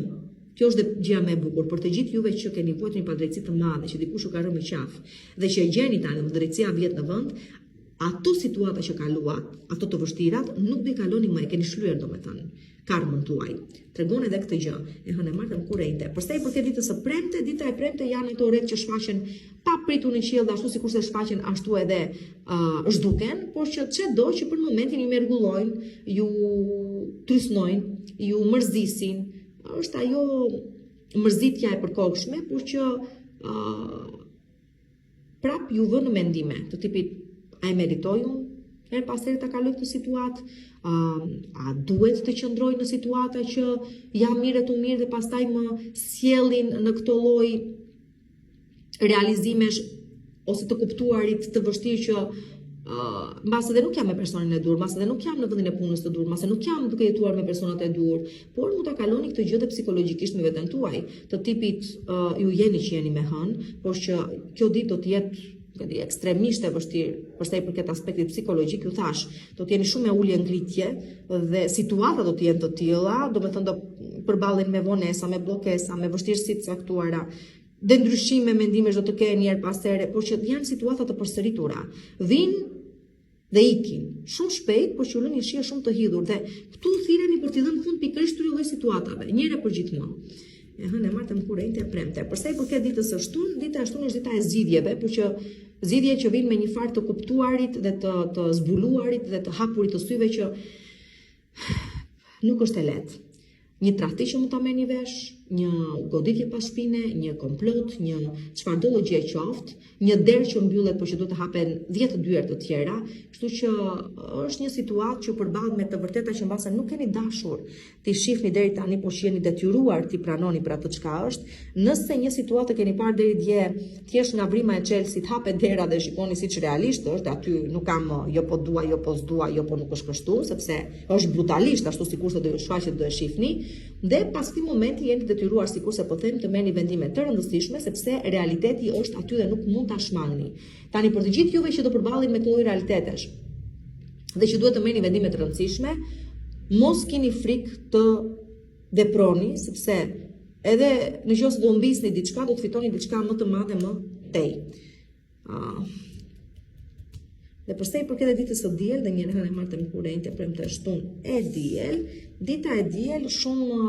Kjo është dhe gjëja më e bukur për të gjithë juve që keni vuajtur një padrejtësi të madhe, që dikush u ka rënë në qaf dhe që e gjeni tani në drejtësia vjet në vend, ato situata që kaluat, ato të vështirat, nuk do i kaloni më, e keni shlyer domethënë karmën tuaj. Tregon edhe këtë gjë, e hënë marrëm kurrente. Për sa i përket ditës së premte, dita e premte janë ato orët që shfaqen pa pritur në qiell, ashtu sikurse shfaqen ashtu edhe zhduken, por që çdo që për momentin ju mergullojnë, ju trysnojnë, ju mërzisin. Është ajo mërzitja e përkohshme, por që prap ju vë në mendime, të tipit a e meritoj unë, her pas here ta kaloj këtë situatë, a duhet të qëndroj në situata që jam mirë e të mirë dhe pastaj më sjellin në këto lloj realizimesh ose të kuptuarit të vështirë që mbase dhe nuk jam me personin e dur, mbase dhe nuk jam në vendin e punës të dur, mbase nuk jam duke jetuar me personat e dur, por mund ta kaloni këtë gjë dhe psikologjikisht me veten tuaj, të tipit ju jeni që jeni me hënë, por që kjo ditë do të jetë ekstremisht e vështirë përsa i përket aspektit psikologjik, ju thash, do të jeni shumë me ulje ngritje dhe situata do të jenë të tilla, domethënë do përballen me vonesa, me bllokesa, me vështirësi të caktuara. Dhe ndryshime mendimesh do të keni her pas here, por që janë situata të përsëritura. Vinë dhe ikin shumë shpejt, por që lënë një shije shumë të hidhur dhe këtu thirremi për t'i dhënë fund pikërisht këtyre lloj situatave, njëherë për gjithmonë. E hënë martëm kurrente e premte. Përsa i përket ditës së shtunë, dita e shtunë është dita e zgjidhjeve, por që zgjidhje që vijnë me një farë të kuptuarit dhe të zbuluarit dhe të hapurit të syve që nuk është e lehtë. Një tradhti që mund ta merrni vesh, një goditje pas shpine, një komplot, një çfarëdo gjë qoftë, një derë që mbyllet por që duhet të hapen 10 dyert të tjera, kështu që është një situatë që përballet me të vërteta që mbase nuk keni dashur ti shihni deri tani, por që jeni detyruar ti pranoni për atë çka është. Nëse një situatë keni parë deri dje, thjesht nga vrima e Chelsea hapet dera dhe shikoni siç realisht është, aty nuk kam jo po dua, jo po s'dua, jo po nuk është kështu, sepse është brutalisht ashtu sikurse do ju shfaqet do e shihni. Dhe pas këtij momenti jeni detyruar, sikurse po them, të merrni vendime të rëndësishme sepse realiteti është aty dhe nuk mund ta shmangni. Tani për të gjithë juve që do përballeni me këto lloj realitetesh dhe që duhet të merrni vendime të rëndësishme, mos keni frikë të veproni, sepse edhe nëse do mbisni diçka, do të fitoni diçka më të madhe më tej. Dhe përsa i përket ditës së diel, dhe njëherë e martëm kurrente premte shtunë e diel, dita e diel shumë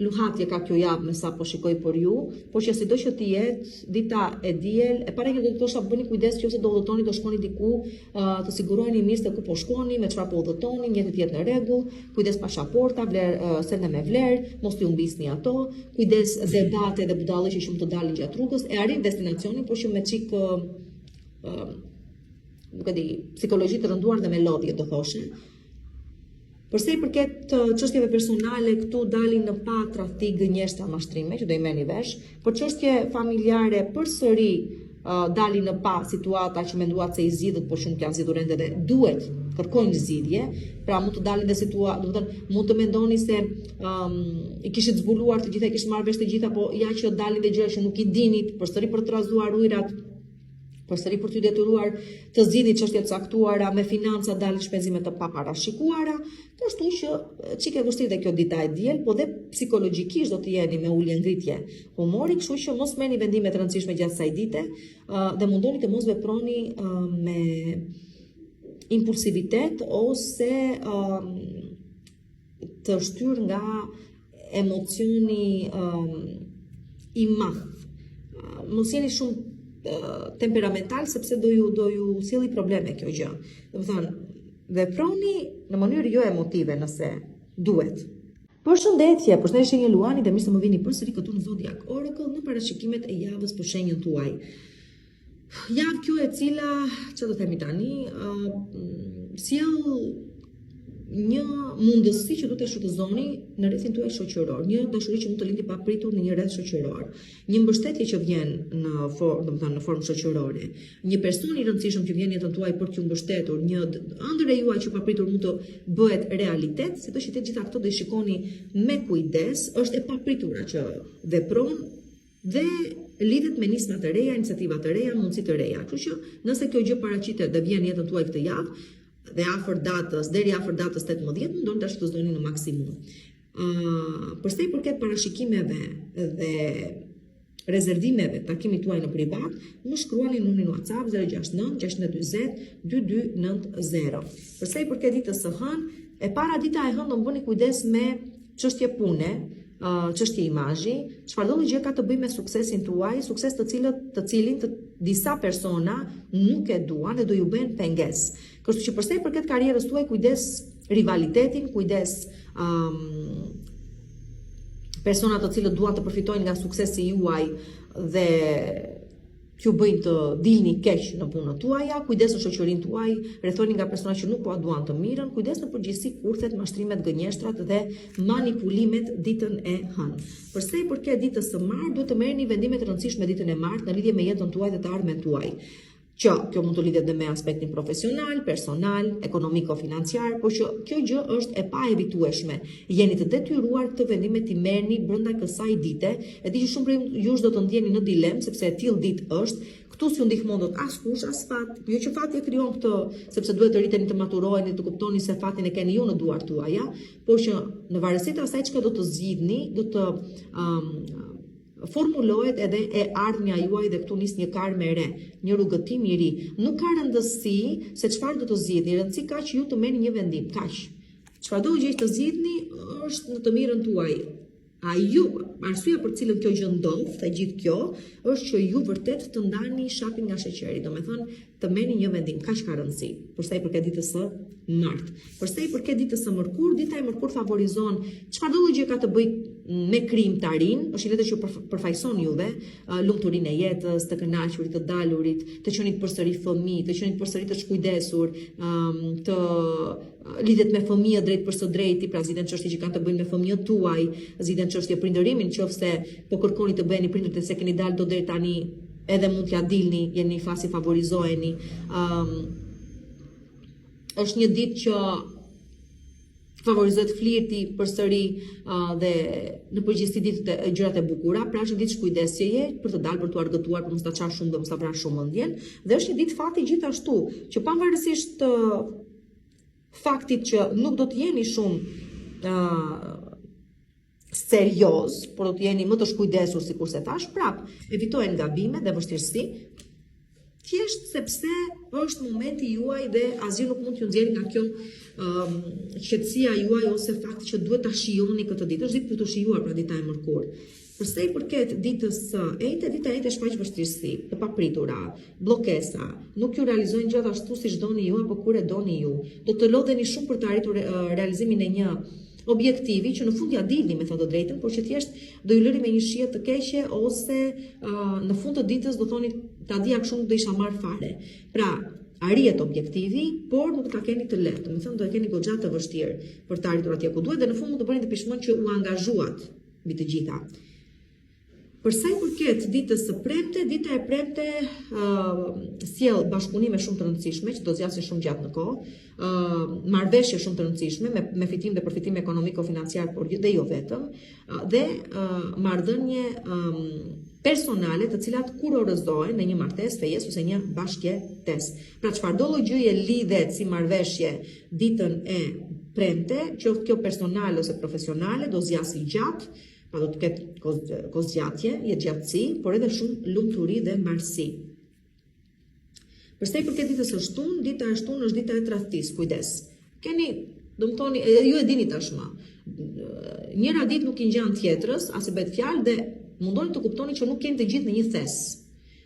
luhatje ka kjo javë me sa po shikoj për ju, por që sido që të jetë dita e diel, e para që do të thosha bëni kujdes nëse do udhëtoni, do shkoni diku, të siguroheni mirë se ku po shkoni, me çfarë po udhëtoni, mjetet jetë në rregull, kujdes pasaporta, sende me vlerë, mos t'ju mbisni ato, kujdes debate dhe budallëqe që mund të dalin gjatë rrugës, e arrin destinacionin, por që me çik nuk e di, psikologji të rënduar dhe me lodhje do thoshe. Përsa i përket çështjeve personale, këtu dalin në pa tradhti gënjeshtra mashtrime që do i merrni vesh, por çështje familjare përsëri dalin në pa situata që menduat se i zgjidhet, por shumë kanë zgjidhur ende dhe duhet kërkojnë zgjidhje. Pra mund të dalin dhe situata, do të thënë, mund të mendoni se i kishit zbuluar të gjitha, i kishit marrë vesh të gjitha, po ja që dalin dhe gjëra që nuk i dinit, përsëri për të trazuar ujrat, përsëri për t'ju detyruar të zgjidhni çështje të caktuara, me financa dalin shpenzime të paparashikuara, kështu që çike e vështirë dhe kjo dita e diel, po dhe psikologjikisht do të jeni me ulje ngritje humori, kështu që mos merrni vendime të rëndësishme gjatë kësaj dite dhe mundoni të mos veproni me impulsivitet ose të shtyr nga emocioni i madh. Mos jeni shumë temperamental sepse do ju sjelli probleme kjo gjë. Do të thënë, veproni në mënyrë jo emotive nëse duhet. Përshëndetje, përshëndetje një Luani dhe mirë se më vini përsëri këtu në Zodiac Oracle në parashikimet e javës për shenjën tuaj. Javë kjo e cila, çfarë do themi tani, sjell një mundësi që duhet të shfrytëzoni në rrethin tuaj shoqëror, një dashuri që mund të lindi papritur në një rreth shoqëror, një mbështetje që vjen në formë shoqërore, një person i rëndësishëm që vjen në jetën tuaj për t'ju mbështetur, një ëndër e juaj që papritur mund të bëhet realitet, sidoqë që të gjitha këto do i shikoni me kujdes, është e papritura që vepron dhe lidhet me nisma të reja, iniciativa të reja, mundësi të reja. Kështu që nëse kjo gjë paraqitet dhe vjen në jetën tuaj këtë javë, dhe deri afër datës 18, mundon ta shfrytëzoni në maksimum. Përsa i përket parashikimeve dhe rezervimeve takimit tuaj në privat, më shkruani numrin WhatsApp 069 640 2290. Përsa i përket ditës së hënë, e para dita e hënë do bëni kujdes me çështje pune, çështje imazhi, çfarëdo gjë ka të bëjë me suksesin tuaj, sukses të cilin disa persona nuk e duan dhe do ju bëjnë pengesë. Kështu që përsa i përket karrierës tuaj, kujdes rivalitetin, kujdes persona të cilët duan të përfitojnë nga suksesi juaj dhe t'ju bëjnë të dilni keq në punën tuaja, kujdes në shoqërinë tuaj, rrethoni nga persona që nuk po duan të mirën, kujdes në përgjithësi kurthet, mashtrimet, gënjeshtrat dhe manipulimet ditën e hënë. Përsa i përket ditës së martë, duhet të merrni vendime të rëndësishme ditën e martë në lidhje me jetën tuaj dhe të ardhmen tuaj. Kjo mund të lidhet dhe me aspektin profesional, personal, ekonomiko-financiar, por që kjo gjë është e pa evitueshme. Jeni të detyruar këtë vendime t'i merrni brenda kësaj dite. E di që shumë prej jush do të ndjeni në dilemë, sepse e tillë ditë është. Këtu s'ju ndihmon dot askush, as fat. Jo që fati e krijon këtë, sepse duhet të rriteni të maturoheni, të kuptoni se fatin e keni ju në duart tuaja, por që në varësi të asaj çka do të zgjidhni, do të formulohet edhe e ardhmja juaj dhe këtu nis një karme re, një rrugëtim i ri. Nuk ka rëndësi se çfarë do të zgjidhni, rëndësi ka që ju të merrni një vendim, kaq. Çfarëdo gjë të zgjidhni është në të mirën tuaj. Arsyeja për cilën kjo gjë ndodh, të gjithë kjo, është që ju vërtet të ndani shapin nga sheqeri, domethënë të merrni një vendim, kaq ka rëndësi. Përsa i përket ditës së martë. Përsa i përket ditës së mërkurë, dita e mërkurë favorizon çfarëdo gjë ka të bëjë me krijimtarin, është një ditë që përfaqëson juve lumturinë e jetës, të kënaqurit, të dalurit, të qenit përsëri fëmijë, të qenit përsëri të shkujdesur, të lidhet me fëmijët drejt për së drejti, pra zgjidhen çështje që kanë të bëjnë me fëmijët tuaj, zgjidhen çështje prindërimin, nëse po kërkoni të bëheni prindër se keni dalë do deri tani, edhe mund t'ja dilni, jeni në fasi favorizoheni. Është një ditë që favorizohet flirti përsëri dhe në përgjithësi ditë gjërat e bukura, pra është një ditë shkujdesjeje për të dalë për t'u argëtuar, për mos ta çash shumë dhe mos ta vrash shumë mendjen, dhe është një ditë fati gjithashtu, që pavarësisht të faktit që nuk do të jeni shumë serioz, por do të jeni më të shkujdesur sikur se thash, prap evitohen gabimet dhe vështirësi, thjesht sepse është momenti juaj dhe asgjë nuk mund t'ju nxjerrë nga kjo qetësia juaj ose fakti që duhet ta shijoni këtë ditë. Është ditë për të shijuar, pra dita e mërkurë. Përsa i përket ditës së ejte, dita e ejte shfaq vështirësi, të papritura, bllokesa, nuk ju realizojnë gjërat ashtu siç doni ju apo kur e doni ju. Do të lodheni shumë për të arritur realizimin e një objektivi që në fund ja dilni me thënë të drejtën, por që thjesht do ju lëri me një shije të keqe ose në fund të ditës do thoni ta dija kështu nuk do isha marr fare. Pra, arrihet objektivi, por nuk ta keni të lehtë. Domethënë do e keni goxha të vështirë për të arritur atje ku duhet dhe në fund mund të bëni të pishmon që u angazhuat mbi të gjitha. Përsa i përket ditës së premte, dita e premte sjell bashkëpunime shumë të rëndësishme që do zgjasin shumë gjatë në kohë, marrëveshje shumë të rëndësishme me fitim dhe përfitim ekonomiko-financiar, por dhe jo vetëm, dhe marrëdhënie personale të cilat kurorëzohen në një martesë, fejes ose një bashkëjetesë. Pra çfarëdo gjëje lidhet si marrëveshje ditën e premte, qoftë kjo personale ose profesionale, do zgjasë gjatë, pa do të ketë kozgjatje, jetë gjatësi, por edhe shumë lumturi dhe mbarësi. Përsa i përket ditës së shtunë, dita e shtunë është dita e tradhtisë, kujdes. Keni, do të thoni, ju e dini tashmë. Njëra ditë nuk i ngjan tjetrës, as e bëhet fjalë dhe mundoni të kuptoni që nuk keni të gjithë në një thes.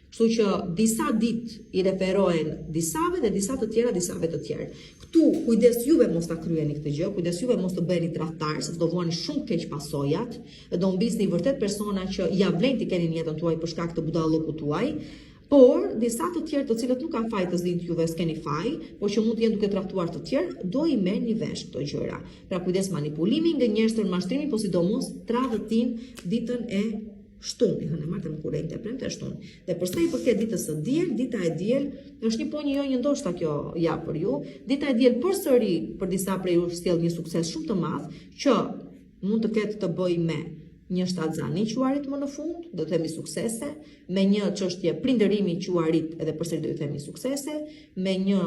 Kështu që disa ditë i referohen disave dhe disa të tjera disave të tjerë. Këtu kujdes juve mos ta kryeni këtë gjë, kujdes juve mos të bëheni tradhtar, se do vuani shumë keq pasojat, do mbisni vërtet persona që ja vlen të keni në jetën tuaj për shkak të budallokut tuaj. Por, disa të tjerë të cilët nuk kanë faj të zdinë juve s'keni faj, por që mund të jenë duke traktuar të tjerë, do i merr një vesh këto gjëra. Pra kujdes manipulimi nga njerëz të mashtrimi, po sidomos tradhëtim ditën e shtunë, hënë marrë në kurrent e premte shtunë. Dhe përsa i përket ditës së diel, dita e diel është një ponjë jo një ndoshta kjo ja për ju. Dita e diel përsëri për disa prej jush sjell një sukses shumë të madh që mund të ketë të bëjë me një shtatzani që u arrit më në fund, do të themi suksese, me një çështje prindërimi që u arrit edhe përsëri do të themi suksese, me një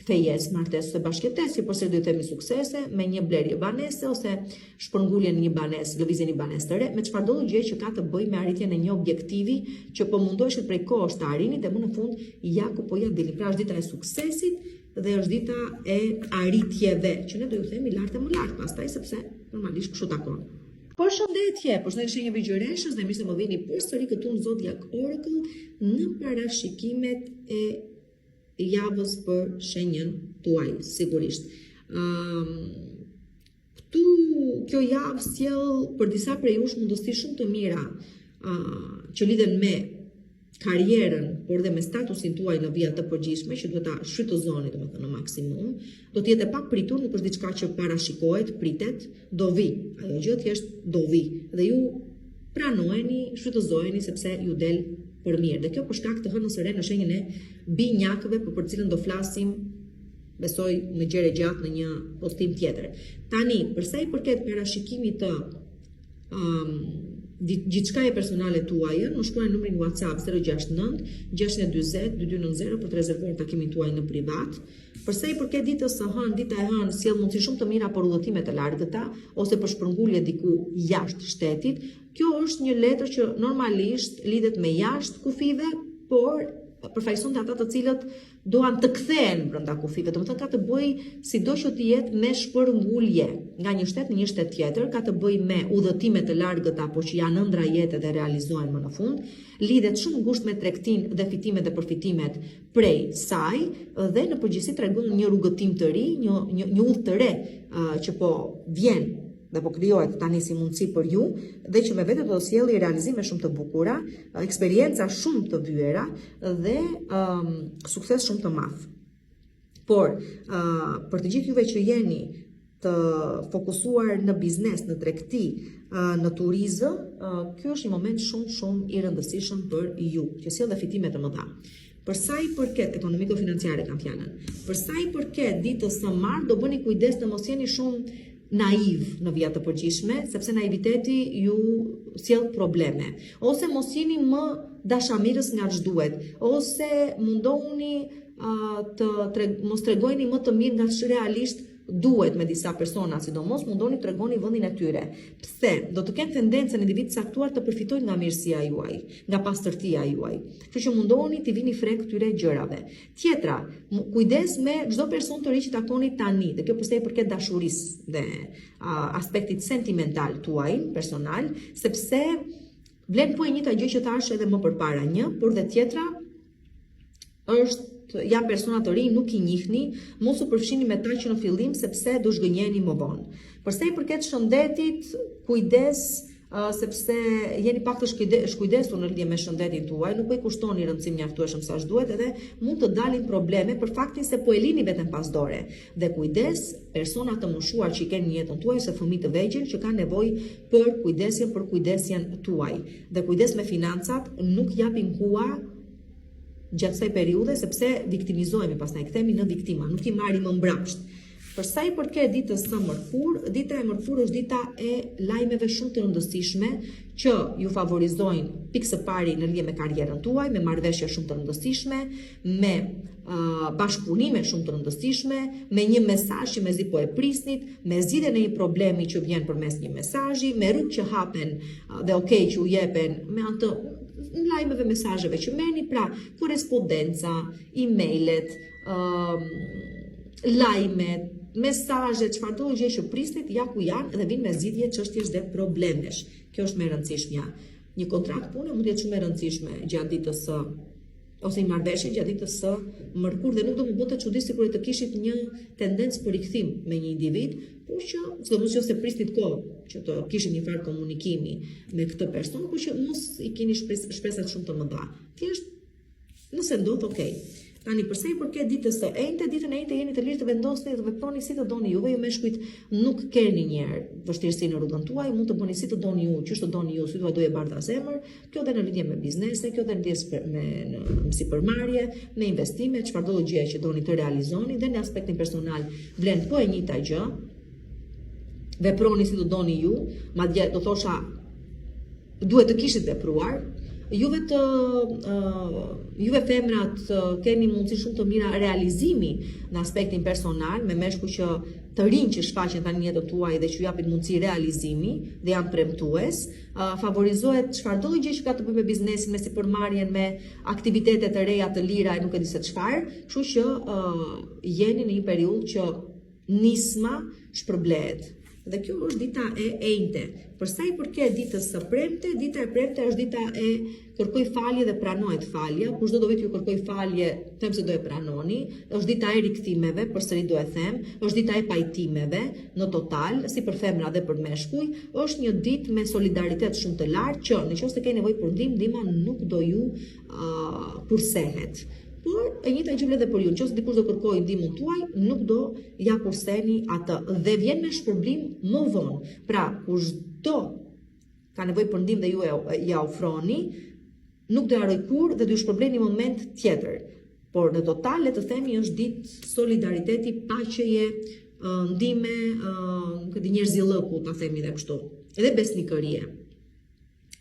fejes, martesë ose bashkëtesë që përsëri do të themi suksese, me një blerje banese ose shpërngulje në një banesë, lëvizje në një banesë të re, me çfarëdo gjë që ka të bëjë me arritjen e një objektivi që po mundoheshet prej kohës të arrinit dhe më në fund ja ku po ja dini. Pra është dita e suksesit dhe është dita e arritjeve, që ne do ju themi lart e më lart pastaj sepse normalisht kështu takon. Përshëndetje, përshëndetje shenjave gjëreshës dhe mirë se më vini përsëri këtu në Zodiac Oracle në parashikimet e javës për shenjën tuaj, sigurisht. Kjo javë sjell për disa prej jush mundësi shumë të mira që lidhen me karrierën, por dhe me statusin tuaj në vija të përgjithshme që duhet ta shfrytëzoni domethënë në maksimum, do të jetë pak pritur, nuk është diçka që parashikohet, pritet, do vi. Ajo gjë thjesht do vi. Dhe ju pranojeni, shfrytëzojeni sepse ju del për mirë. Dhe kjo për shkak të hënës së re në shenjën e binjakëve për cilën do flasim besoj në gjëre gjatë në një postim tjetër. Tani, përsa i përket parashikimit të gjithçka e personale tuaja, më shkruani numrin WhatsApp 069 640 2290 për të rezervuar takimin tuaj në privat. Përsa i përket ditës së hënë, dita e hënë sjell mundësi shumë të mira për udhëtime të largëta ose për shpërngulje diku jashtë shtetit. Kjo është një letër që normalisht lidhet me jashtë kufive, por përfaqëson ata të cilët duan të kthehen brenda kufive, domethënë ka të bëjë sido që të jetë me shpërngulje nga një shtet në një shtet tjetër, ka të bëjë me udhëtime të largëta, por që janë ëndra jete dhe realizohen më në fund, lidhet shumë ngushtë me tregtinë dhe fitimet dhe përfitimet prej saj dhe në përgjithësi tregon një rrugëtim të ri, një udhë të re që po vjen dhe po krijohet tani si mundësi për ju dhe që me vete do të sjellë realizime shumë të bukura, eksperienca shumë të vyera dhe sukses shumë të madh. Por për të gjithë juve që jeni të fokusuar në biznes, në tregti, në turizëm, ky është një moment shumë i rëndësishëm për ju, që sjell dhe fitime të mëdha. Për sa i përket ekonomiko-financiare kam fjalën. Për sa i përket ditës së martë, do bëni kujdes të mos jeni shumë naiv në vija të përgjithshme, sepse naiviteti ju sjell probleme. Ose mos jeni më dashamirës nga ç'duhet, ose mundohuni mos tregojeni më të mirë nga ç'realisht realisht duhet me disa persona, sidomos mundoni të tregoni vendin e tyre. Pse? Do të kenë tendencën individ caktuar të përfitojnë nga mirësia juaj, nga pastërtia juaj. Kështu që mundohuni të vini frek këtyre gjërave. Tjetra, kujdes me çdo person të ri që takoni tani, dhe kjo përse i përket dashurisë dhe aspektit sentimental tuaj, personal, sepse vlen po e njëjta gjë që thash edhe më përpara, por dhe tjetra është janë persona të rinj, nuk i njihni, mos u përfshini me ta që në fillim sepse do zhgënjeni më vonë. Përsa i përket shëndetit, kujdes sepse jeni pak të shkujdesur në lidhje me shëndetin tuaj, nuk po i kushtoni rëndësim mjaftueshëm sa duhet edhe mund të dalin probleme për faktin se po e lini veten pas dore. Dhe kujdes persona të moshuar që i kanë në jetën tuaj ose fëmijë të vegjël që kanë nevojë për kujdesjen tuaj. Dhe kujdes me financat, nuk japin hua gjatë kësaj periudhe sepse viktimizohemi, pastaj kthehemi në viktima, nuk i marrim më mbrapsht. Për sa i përket ditës së mërkur, dita e mërkur është dita e lajmeve shumë të rëndësishme që ju favorizojnë pikë së pari në lidhje me karrierën tuaj, me marrëveshje shumë të rëndësishme, me bashkëpunime shumë të rëndësishme, me një mesazh që mezi po e prisnit, me zgjidhjen e një problemi që vjen përmes një mesazhi, me rrugë që hapen dhe okay që u jepen me anë të lajmeve, mesazheve që merrni, pra korrespondenca, emailët, lajmet, mesazhet, çfarëdo gjë që prisnit, ja ku janë dhe vinë me zgjidhje çështjesh dhe problemesh. Kjo është më e rëndësishmja. Një kontrakt pune mund të jetë shumë e rëndësishme gjatë ditës së ose një marrëveshje gjatë ditës së mërkur dhe nuk do më bëte çudi sikur të kishit një tendencë për rikthim me një individ, por që sidomos nëse prisnit kohë që të kishit një farë komunikimi me këtë person, por që mos i keni shpresat shumë të mëdha. Thjesht Nëse ndodh, okay. Tani përsa i përket ditën e njëjtë jeni të lirë të vendosni dhe të veproni si të doni juve, ju meshkujt nuk keni njerë vështirësi në rrugën tuaj, mund të bëni si të doni ju, çështë të doni ju, si tuaj doje bardha zemër, kjo dhe në lidhje me biznese, kjo dhe në lidhje me sipërmarrje, me investime, çfarëdo gjë që doni të realizoni, dhe në aspektin personal vlen po e njëjta gjë, veproni si të doni ju, madje do thosha duhet të kishit vepruar. Juve femrat keni mundësi shumë të mira realizimi në aspektin personal, me meshkuj që të rinj që shfaqen tani në jetën tuaj dhe që ju japin mundësi realizimi dhe janë premtues, favorizohet çfarëdo gjë që ka të bëjë me biznesin, me sipërmarrjen, me aktivitete të reja të lira e nuk e di se çfarë, kështu që jeni në një periudhë që nisma shpërblehet. Dhe kjo është dita e enjte. Për sa i përket ditës së premte, dita e premte është dita e kërkoj falje dhe pranohet falja. Kushdo do vetë ju kërkoj falje, them se do e pranoni. Është dita e rikthimeve, përsëri do e them. Është dita e pajtimeve në total, si për femra dhe për meshkuj. Është një ditë me solidaritet shumë të lartë që nëse ke nevojë për ndihmë, ndihma nuk do ju kursehet. Por e njëjta gjë vlen edhe për ju. Nëse dikush do kërkojë ndihmën tuaj, nuk do ja kurseni atë dhe vjen me shpërblim më vonë. Pra, kushdo ka nevojë për ndihmë dhe ju ja ofroni, nuk do harroj kurrë dhe do ju shpërblen në një moment tjetër. Por në total le të themi është ditë solidariteti, paqeje, ndihme, nuk e di, njerëzillëku, ta themi dhe kështu. Edhe besnikërie.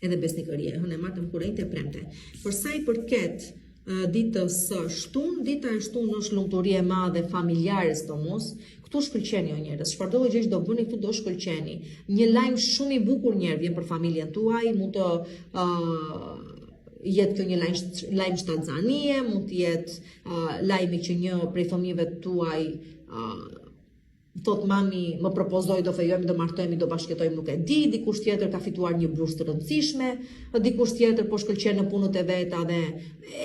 Hënë martëm kurrejt e premte. Për sa i përket ditës së shtunë, dita e shtunë është lumturi e madhe familjare sidomos. Këtu shkëlqeni o njerëz, çfarëdo gjë që do bëni këtu do shkëlqeni. Një lajm shumë i bukur njerëz vjen për familjen tuaj, mund të jetë kjo një lajm shtatzanie, mund të jetë lajmi që një prej fëmijëve tuaj thot mami më propozoi, do fejojmë, do martohemi, do bashkëtojmë, nuk e di, dikush tjetër ka fituar një bursë të rëndësishme, dikush tjetër po shkëlqen në punët e veta dhe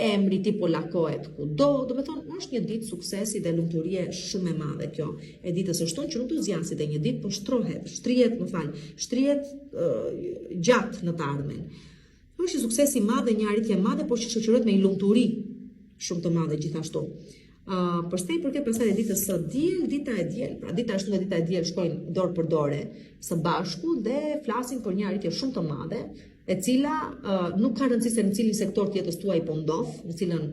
emri ti po lakohet kudo. Do të thonë, është një ditë suksesi dhe lumturie shumë e madhe kjo. E ditës së shtunë që nuk do zgjaset e një ditë, po shtrihet gjatë në të ardhmen. Është një sukses i madh dhe një arritje e madhe, por që shoqërohet me një lumturi shumë të madhe gjithashtu. Përsa i përket pastaj ditës së diel, dita e diel, pra dita e shtunë dhe dita e diel shkojnë dorë për dore së bashku dhe flasin për një arritje shumë të madhe, e cila nuk ka rëndësi se në cilin sektor të jetës tuaj po ndodh, në cilën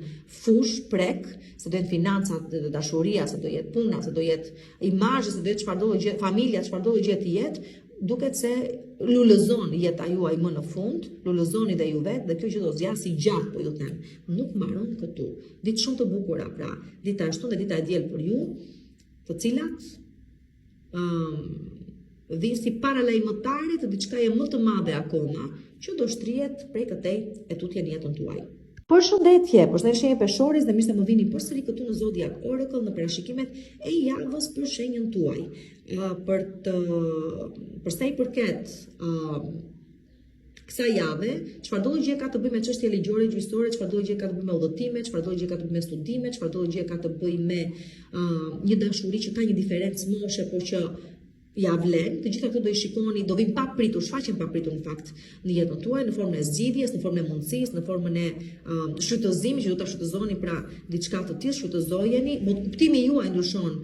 fush prek, se do jetë financat dhe dashuria, se do jetë puna, se do jetë imazhi, se do jetë çfarëdo gjë, familja, çfarëdo gjë të jetë, duket se lulëzon jeta juaj më në fund, lulëzoni dhe ju vetë, dhe kjo që do zgjasi gjatë, po ju them, nuk mbaron këtu. Ditë shumë të bukura, pra, dita e shtunë dhe dita e diel për ju, të cilat vinë si paralajmëtare të diçkaje më të madhe akoma, që do shtrihet prej këtej e tutje në jetën tuaj. Përshëndetje, përshëndetje shenjë peshoris dhe mirë se më vini përsëri këtu në Zodiac Oracle në parashikimet e javës për shenjën tuaj. Për sa i përket kësaj jave, çfarëdo gjë ka të bëjë me çështje ligjore, gjyqësore, çfarëdo gjë ka të bëjë me udhëtime, çfarëdo gjë ka të bëjë me studime, çfarëdo gjë ka të bëjë me një dashuri që ka një diferencë moshe, por që ja vlen, të gjitha këto do i shikoni, do vinë papritur, shfaqen papritur në fakt në jetën tuaj, në formën e zgjidhjes, në formën e mundësisë, në formën e shfrytëzimit që do ta shfrytëzoni pra diçka të tillë, shfrytëzojeni, kuptimi juaj ndryshon.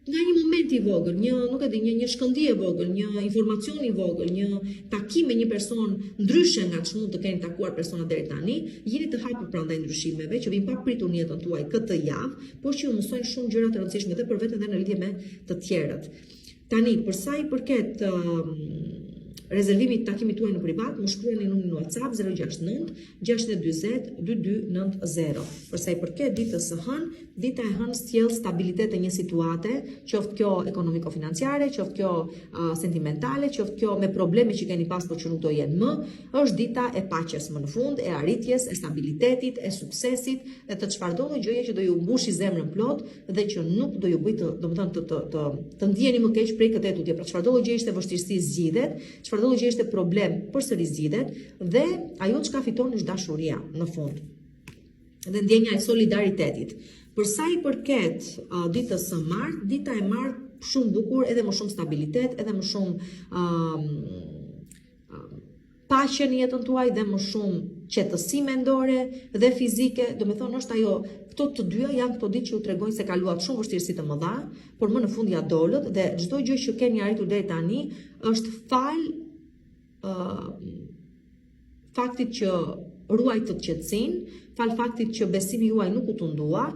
Nga një moment i vogël, një shkëndije e vogël, një informacion i vogël, një takim me një person ndryshe nga ç'mund të keni takuar persona deri tani, jeni të hapur prandaj ndryshimeve që vinë papritur në jetën tuaj këtë javë, por që ju mësojnë shumë gjëra të rëndësishme dhe për veten dhe në lidhje me të tjerët. Tani, për sa i përket rezervimit të takimit tuaj në privat, më shkruani numrin në WhatsApp 069 620 2290. Për sa i përket ditës së hënë, dita e hënë sjell stabilitet e një situate, qoftë kjo ekonomiko-financiare, qoftë kjo sentimentale, qoftë kjo me probleme që keni pas por që nuk do jenë më, është dita e paqes më në fund, e arritjes, e stabilitetit, e suksesit, dhe të çfarëdo gjëje që do ju mbushi zemrën plot dhe që nuk do ju bëj të ndjeni më keq prej këtij tutje. Pra çfarëdo gjë ishte vështirësi zgjidhet, çfarëdo gjë ishte problem përsëri zgjidhet dhe ajo çka fiton është dashuria në fund. Dhe ndjenja e solidaritetit. Për sa i përket ditës së martë, dita e martë shumë bukur, edhe më shumë stabilitet, edhe më shumë paqe në jetën tuaj dhe më shumë qetësi mendore dhe fizike. Do me thonë është ajo, këto të dyja janë këto ditë që u tregojnë se kaluat shumë vështirësi të mëdha, por më në fund ja dolët dhe çdo gjë që keni arritur deri tani është faktit që ruajtët qetësinë, fal faktit që besimi juaj nuk u tundua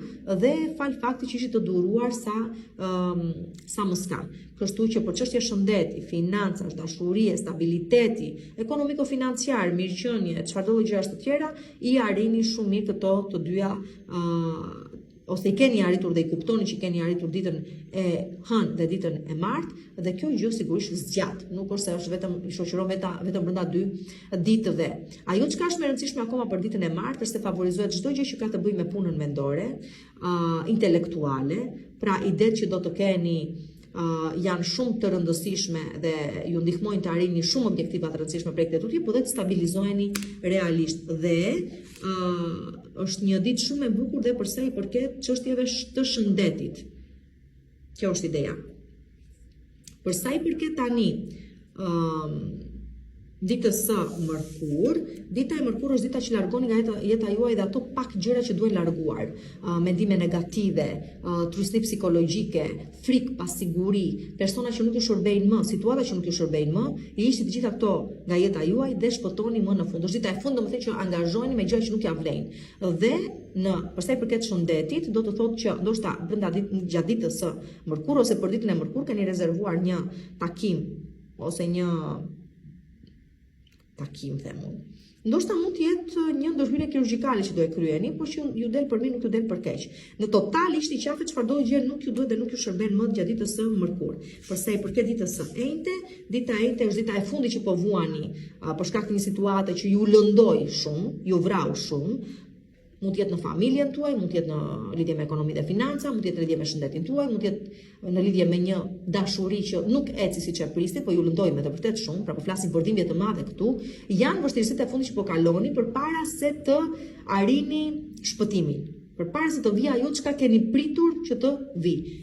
dhe fal faktit që ishit të duruar sa më s'ka. Kështu që për çështje shëndeti, financash, dashurie, stabiliteti, ekonomiko-financiar, mirëqenie, çfarëdo gjëra të tjera, i arrini shumë mirë këto të dyja ose i keni arritur dhe i kuptoni që keni arritur ditën e hënë dhe ditën e martë dhe kjo gjë sigurisht zgjat, nuk është se është vetëm i shoqëron vetëm brenda 2 ditëve. Ajo çka është më e rëndësishme akoma për ditën e martë është se favorizohet çdo gjë që ka të bëjë me punën mendore, intelektuale, pra idetë që do të keni janë shumë të rëndësishme dhe ju ndihmojnë të arrini shumë objektiva të rëndësishme për këtë tutje, po dhe të stabilizoheni realisht dhe është një ditë shumë e bukur dhe për sa i përket çështjeve të shëndetit. Kjo është ideja. Për sa i përket tani ditës së mërkur, dita e mërkur është dita që largoni nga jeta juaj dhe ato pak gjëra që duhen larguar, mendime negative, trusni psikologjike, frikë, pasiguri, persona që nuk ju shërbejnë më, situata që nuk ju shërbejnë më, i ishit gjitha këto nga jeta juaj dhe shpëtoni më në fund. Është dita e fundit, domethënë që angazhojeni me gjëra që nuk ja vlejnë. Dhe për sa i përket shëndetit, do të thotë që ndoshta brenda gjatë ditës së mërkur ose për ditën e mërkur keni rezervuar një takim ose një takim, them unë. Ndoshta mund të jetë një ndërhyrje kirurgjikale që do e kryeni, por që ju del për mirë, nuk ju del për keq. Në total ishte i qafë çfarëdo gjë nuk ju duhet dhe nuk ju shërben më gjatë ditës së mërkur. Për sa i përket ditës së enjte, dita e enjte është dita e fundit që po vuani për shkak të një situate që ju lëndoi shumë, ju vrau shumë. Mund të jetë në familjen tuaj, mund të jetë në lidhje me ekonominë dhe financa, mund të jetë në lidhje me shëndetin tuaj, mund të jetë në lidhje me një dashuri që nuk eci siç e pristit, po ju lëndoi me të vërtet shumë, pra po flasim për dhimbje të mëdha këtu. Janë vështirësitë e fundit që po kaloni përpara se të arrini shpëtimin, përpara se të vijë ajo çka keni pritur që të vijë.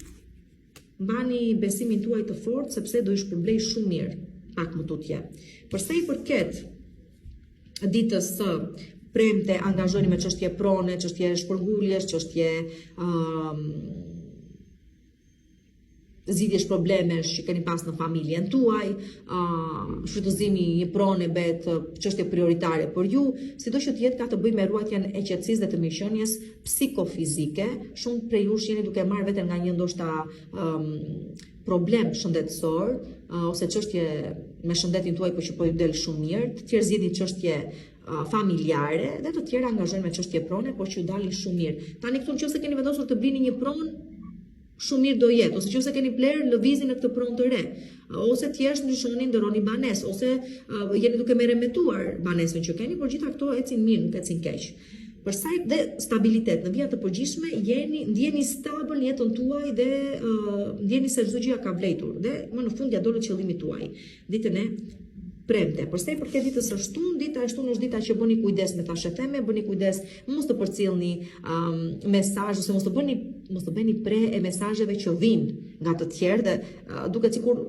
Mbani besimin tuaj të fortë sepse do ju shpërblej shumë mirë pak më tutje. Për sa i përket ditës së premte, angazhoni me çështje prone, çështje shpërnguljes, çështje zgjidhjesh problemesh që keni pas në familjen tuaj, shfrytëzimi një prone bëhet çështje prioritare për ju, sido që të jetë ka të bëjë me ruajtjen e qetësisë dhe të mirëqenies psikofizike. Shumë prej jush jeni duke marrë veten nga një ndoshta problem shëndetësor ose çështje me shëndetin tuaj por që po ju del shumë mirë, të tjerë zgjidhni çështje familjare dhe të tjera angazhojnë me çështje prone, por që ju dalin shumë mirë. Tani këtu nëse keni vendosur të blini një pronë, shumë mirë do jetë, ose nëse keni plerë, lëvizin në këtë pronë të re, ose thjesht ndryshoni, ndërroni banesë, ose jeni duke me remetuar banesën që keni, por gjitha këto ecin mirë, nuk ecin keq. Përsa dhe stabilitet, në vija të përgjithshme, ndjeni stabil në jetën tuaj dhe ndjeni se çdo gjë ka vlejtur dhe më në fund ja dolët qëllimit tuaj. Ditën e premte. Përsa i përket ditës së shtunë, dita e shtunë është dita që bëni kujdes me thashetheme, bëni kujdes, mos të përcjellni mesazhe ose mos të bëni pre e mesazheve që vijnë nga të tjerë dhe duket sikur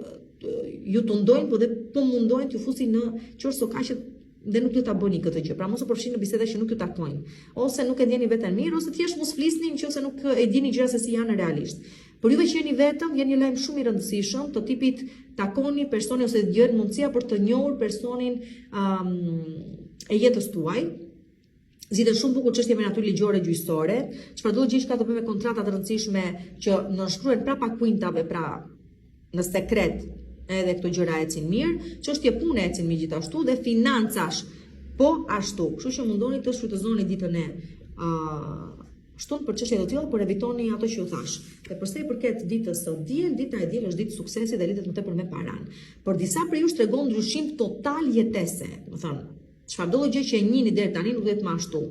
ju tundojnë, po dhe po mundojnë t'ju fusin në qorsokaqet dhe nuk do ta bëni këtë gjë. Pra mos u përfshini në biseda që nuk ju takojnë, ose nuk e ndjeni veten mirë, ose thjesht mos flisni nëse nuk e dini gjëra se si janë realisht. Por juve që jeni vetëm, jeni një lajm shumë i rëndësishëm, të tipit takoni personi ose gjeni mundësia për të njohur personin e jetës tuaj. Zgjidhet shumë bukur çështje me natyrë ligjore gjyqësore, çfarëdo gjë që ka të bëjë me kontrata të rëndësishme që nënshkruhen prapa kuintave, pra në sekret. Edhe këto gjëra ecin mirë, çështje pune ecin mirë gjithashtu dhe financash po ashtu. Kështu që mundoni të shfrytëzoni ditën e shtunë për çështje të tilla, por evitoni ato që ju thash. Dhe përsa i përket ditës së diel, dita e diel është ditë suksesi dhe lidhet më tepër me paran. Por disa prej jush tregon ndryshim total jetese, do thënë, çfarëdo gjë që e njihni deri tani nuk do të jetë më ashtu.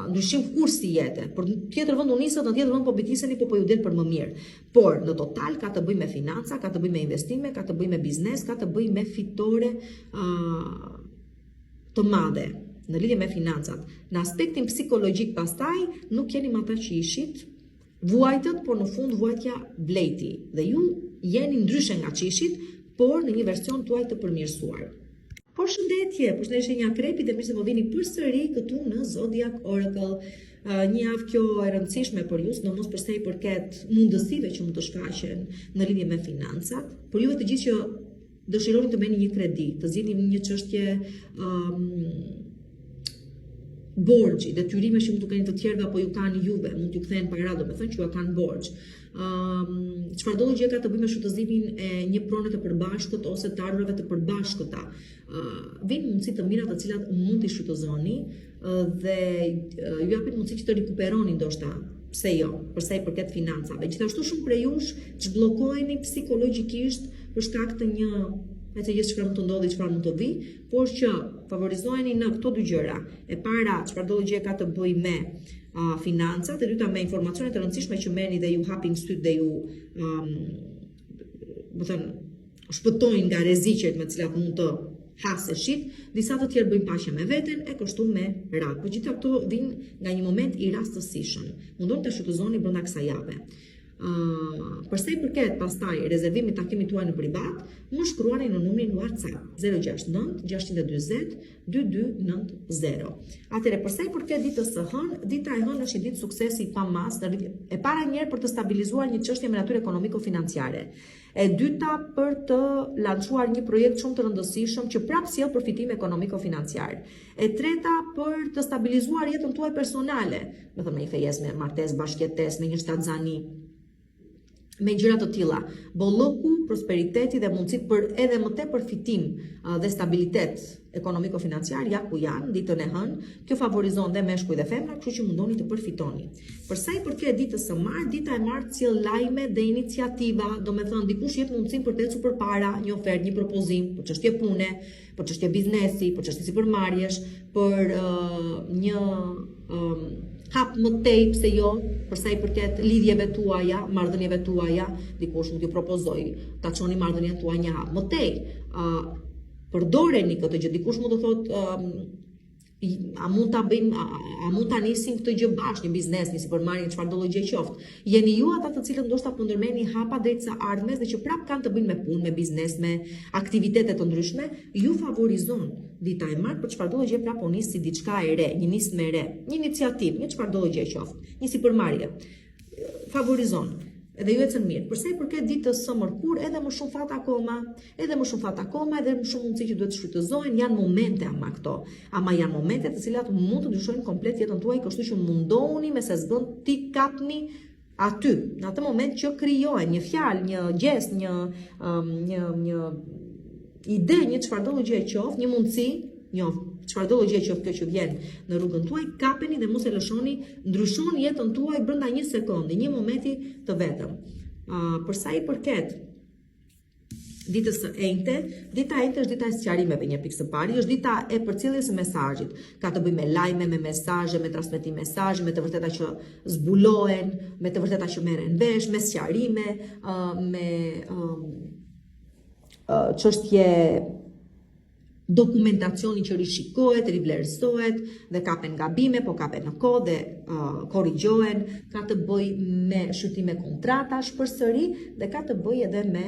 Ndryshim kursi jete, por në tjetër vend u nisët, në tjetër vend po bitiseni, po ju del për më mirë. Por në total ka të bëjë me financa, ka të bëjë me investime, ka të bëjë me biznes, ka të bëjë me fitore të madhe në lidhje me financat. Në aspektin psikologjik pastaj nuk keni më ata që ishit vuajtët, por në fund vuajtja vlejti dhe ju jeni ndryshe nga që ishit, por në një version tuaj të përmirësuar. Por Përshëndetje një akrepi dhe mirë se po vini përsëri këtu në Zodiac Oracle. Një javë kjo e rëndësishme për ju, sidomos për sa i përket mundësive që mund të shfaqen në lidhje me financat. Për juve të gjithë që dëshironi të bëni një kredi, të zgjidhni një çështje borxhi, detyrime që mund të keni të tjerëve apo ju kanë juve, mund t'ju kthejnë para, domethënë që ju kanë borxh. Çfarë do gjë ka të bëjë me shfrytëzimin e një prone të përbashkët ose të ardhurave të përbashkëta. Vijnë mundësi të mira të cilat mund t'i shfrytëzoni dhe ju japin mundësi që të rikuperoni ndoshta, pse jo, për sa i përket financave. Gjithashtu shumë prej jush çbllokojeni psikologjikisht për shkak të një me të gjithë çfarë mund të ndodhi, çfarë mund të vi, por që favorizoheni në këto dy gjëra. E para, çfarë do gjë ka të bëjë me financat, e dyta me informacione të rëndësishme që merrni dhe ju hapin syt dhe ju shpëtojnë nga rreziqet me të cilat mund të haseshit, disa të tjerë bëjnë paqe me veten e kështu me radhë. Por gjitha këto vijnë nga një moment i rastësishëm. Mundoni të shfrytëzoni brenda kësaj jave. Përsa i përket pastaj rezervimit takimit tuaj në privat, më shkruani në numrin WhatsApp 069 620 2290. Atëherë përsa i përket ditës së hënë, dita e hënë është një ditë suksesi pa mas, e para njerë për të stabilizuar një çështje me natyrë ekonomiko-financiare. E dyta për të lançuar një projekt shumë të rëndësishëm që prapë sjell përfitim ekonomiko-financiar. E treta për të stabilizuar jetën tuaj personale, me një fejesë, me martesë, bashkëjetesë, me një shtatzani, me gjëra të tilla. Bollëku, prosperiteti dhe mundësit për edhe më tepër fitim dhe stabilitet ekonomiko-financiar ja ku janë ditën e hënë. Kjo favorizon dhe meshkuj dhe femra, kështu që mundoni të përfitoni. Për sa i përket ditës së martë, dita e martë sjell lajme dhe iniciativa, domethënë dikush jep mundësinë për të ecur përpara, një ofertë, një propozim, për çështje pune, për çështje biznesi, për çështje sipërmarrjesh, për një hap më tej, pse jo, për sa i përket lidhjeve tuaja, marrëdhënieve tuaja, dikush mund t'ju propozoj ta çoni marrëdhëniet tuaja një hap më tej. Përdoreni këtë gjë, dikush mund të thotë a mund ta nisim këtë gjë bashkë, një biznes, një sipërmarrje, çfarë do gjë qoftë. Jeni ju ata të cilët ndoshta po ndërmerrni hapa drejt së ardhmes dhe që prap kanë të bëjnë me punë, me biznes, me aktivitete të ndryshme, ju favorizon dita e martë për çfarë do gjë prap po nis si diçka e re, një nismë e re, një iniciativë, një çfarë do gjë qoftë, një sipërmarrje. Favorizon. Edhe ju ecën mirë. Përsa i përket ditës së mërkurë, edhe më shumë fat akoma, edhe më shumë mundësi që duhet të shfrytëzohen, janë momente ama këto. Ama janë momente të cilat mund të ndryshojnë komplet jetën tuaj, kështu që mundohuni me se s'bën ti kapni aty, në atë moment që krijohen një fjalë, një gjest, një ide, një çfarëdo gjë e qoftë, një mundësi, çfarëdo gjë që kjo që vjen në rrugën tuaj, kapeni dhe mos e lëshoni, ndryshoni jetën tuaj brenda një sekundi, një momenti të vetëm. Për sa i përket ditës së enjte, dita e enjte është dita e sqarimeve, një pikë së pari, është dita e përcjelljes së mesazhit. Ka të bëjë me lajme, me mesazhe, me transmetim mesazhe, me të vërteta që zbulohen, me të vërteta që merren vesh, me sqarime, me çështje dokumentacioni që rishikohet, rivlerësohet dhe kapen gabime, po kapen në kohë dhe korrigjohen, ka të bëj me shqyrtime kontratash përsëri dhe ka të bëj edhe me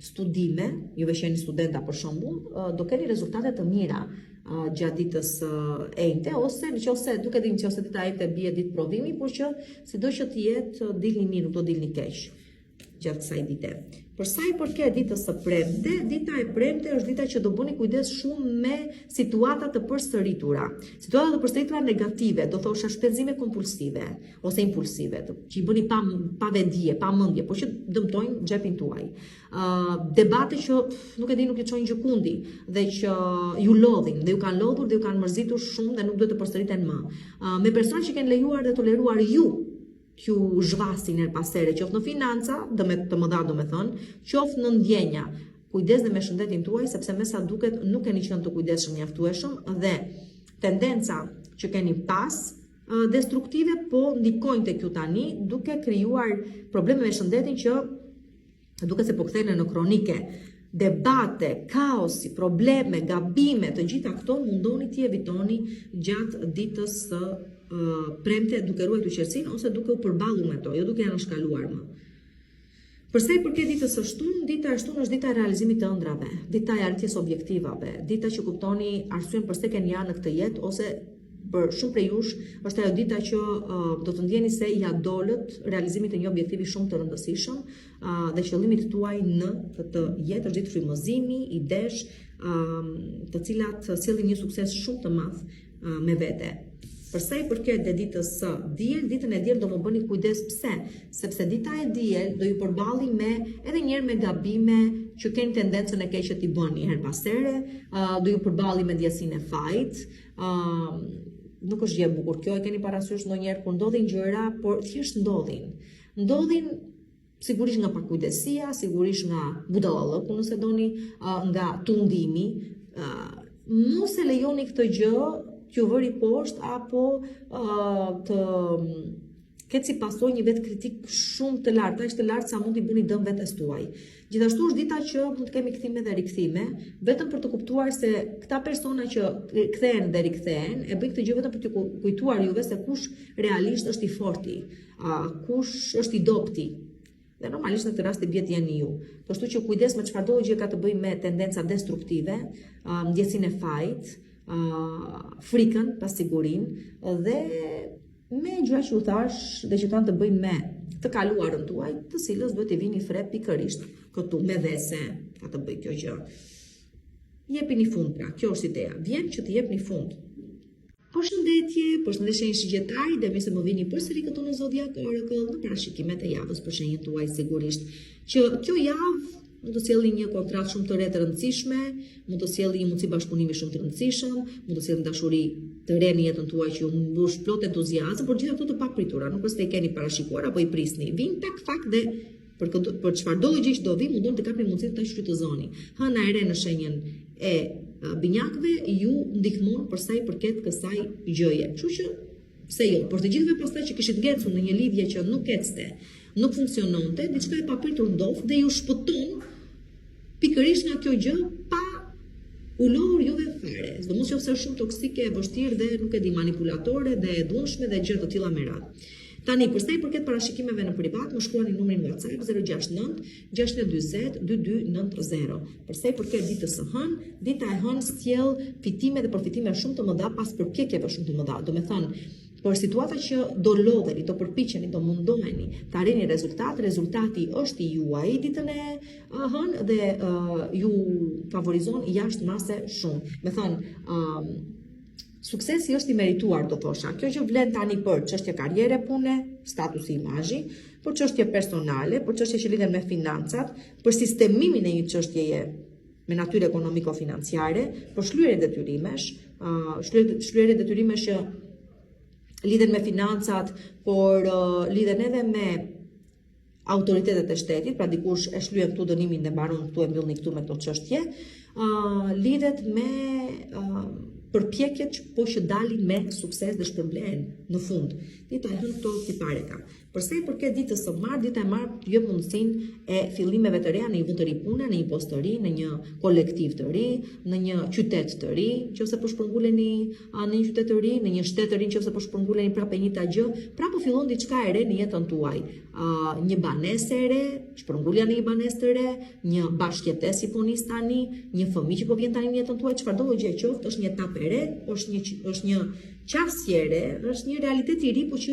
studime, juve që jeni studenta për shembull, do keni rezultate të mira gjatë ditës e enjte, ose nëse duke dimë që ose dita e enjte bie ditë provimi, por që sido që të jetë dilni mirë, nuk do dilni keq gjatë kësaj dite. Për sa i përket ditës së premte, dita e premte është dita që do bëni kujdes shumë me situata të përsëritura. Situata të përsëritura negative, do thosha shpenzime kompulsive ose impulsive, që i bëni pa vendije, pa mendje, por që dëmtojnë xhepin tuaj. Debate që nuk ju çojnë gjikundi dhe që ju lodhin, dhe ju kanë lodhur dhe ju kanë mërzitur shumë dhe nuk duhet të përsëriten më. Me persona që kanë lejuar dhe toleruar ju që zhvasin her pas here, qoftë në financa, të mëdha domethënë, qoftë në ndjenja. Kujdesni me shëndetin tuaj, sepse me sa duket nuk keni qenë të kujdesshëm mjaftueshëm dhe tendenca që keni pas destruktive po ndikojnë tek ju tani, duke krijuar probleme me shëndetin që duket se po kthehen në kronike. Debate, kaosi, probleme, gabime, të gjitha këto mundoni t'i evitoni gjatë ditës së premte duke ruajtur qetësinë ose duke u përballur me to, jo duke janë shkaluar më. Për sa i përket ditës së shtunë, dita e shtunë është dita e realizimit të ëndrave, dita e arritjes objektivave, dita që kuptoni arsyen pse keni janë në këtë jetë ose për shumë prej jush është ajo dita që do të ndjeni se ja dolët realizimit të një objektivi shumë të rëndësishëm dhe qëllimit tuaj në këtë jetë është ditë frymëzimi, idesh, të cilat sjellin një sukses shumë të madh me vete. Për sa i përket ditës së diel, ditën e diel do më bëni kujdes pse? Sepse dita e diel do ju përballi me edhe një herë me gabime që keni tendencën e keqe t'i bëni her pas here, do ju përballi me ndjesinë e fajit, nuk është gjë e bukur kjo, e keni parasysh ndonjëherë kur ndodhin gjëra, por thjesht ndodhin. Ndodhin sigurisht nga pakujdesia, sigurisht nga budallallëku nëse doni, nga tundimi. Mos e lejoni këtë gjë t'ju vëri poshtë apo të ketë si pasojë një vetë kritik shumë të lartë, aq të lartë sa mund t'i bëni dëm vetes tuaj. Gjithashtu është dita që mund të kemi kthime dhe rikthime, vetëm për të kuptuar se këta persona që kthehen dhe rikthehen, e bëjnë këtë gjë vetëm për t'ju kujtuar juve se kush realisht është i forti, kush është i dobti. Dhe normalisht në këtë rast i bjet jeni ju. Kështu që kujdes me çfarëdo gjë ka të bëjë me tendenca destruktive, ndjesinë e fajit, frikën, pasigurin dhe me gjëra që u thash dhe që kanë të bëjnë me të kaluarën tuaj, të cilës duhet të vini fre pikërisht këtu me dhese ka të bëjë kjo gjë. Jepini fund pra, kjo është ideja. Vjen që të jepni fund. Përshëndetje shigjetari, dhe mirë se më vini përsëri këtu në Zodiac Oracle në parashikimet e javës për shenjën tuaj sigurisht që kjo javë mund të sjellë një kontratë shumë të re të rëndësishme, mund të sjellë një mundësi bashkëpunimi shumë të rëndësishëm, mund të sjellë dashuri të re në jetën tuaj që ju mbush plot entuziazëm, por gjithë ato të papritura, nuk është se i keni parashikuar apo i prisni. Vin tak fakt dhe për çfarëdo gjë që do vi, mundon të kapni mundësinë ta shfrytëzoni. Hëna e re në shenjën e binjakëve ju ndihmon për sa i përket kësaj gjëje. Kështu që pse jo, por të gjithëve pastaj që kishit ngecur në një lidhje që nuk ecste, nuk funksiononte, diçka e papritur ndodh dhe ju shpëton pikërisht nga kjo gjë pa u lodhur juve fare. Sidomos nëse është shumë toksike, e vështirë dhe nuk e di manipulatore dhe e dhunshme dhe gjë të tilla me radhë. Tani, për sa i përket parashikimeve në privat, më shkruani numrin WhatsApp 069 640 2290. Për sa i përket ditës së hënë, dita e hënë sjell fitime dhe përfitime shumë të mëdha pas përpjekjeve shumë të mëdha. Do me thënë, për situata që do lodheni, do përpiqeni, do mundoheni të arrini rezultat, rezultati është i juaj ditën e hënë dhe ju favorizon jashtë mase shumë. Me thënë, suksesi është i merituar, do thosha. Kjo që vlen tani për çështje karriere, pune, statusi, imazhi, për çështje personale, për çështje që lidhen me financat, për sistemimin e një çështjeje me natyrë ekonomiko-financiare, për shlyerje detyrimesh, shlyerje detyrimesh që lidhen me financat, por lidhen edhe me autoritetet e shtetit, pra dikush e shlyen këtu dënimin dhe mbaron këtu e mbyllni këtu me këto çështje, lidhet me përpjekjet që dalin me sukses dhe shpërblehen në fund. Dita e hënë këto tipare ka. Për sa i përket ditës së martë, dita e martë jep mundësinë e fillimeve të reja në një vend të ri pune, në një post të ri, në një kolektiv të ri, në një qytet të ri, nëse po shpërnguleni në një qytet të ri, në një shtet të ri, nëse po shpërnguleni prapë njëta gjë, prapë fillon diçka e re në jetën tuaj. Një banesë e re, shpërngulja në një banesë të re, një bashkëjetesë që po nis tani, një fëmijë që po vjen tani në jetën tuaj, çfarëdo gjë qoftë, është një etapë e re, është një qasje e re, është një realitet i ri, por që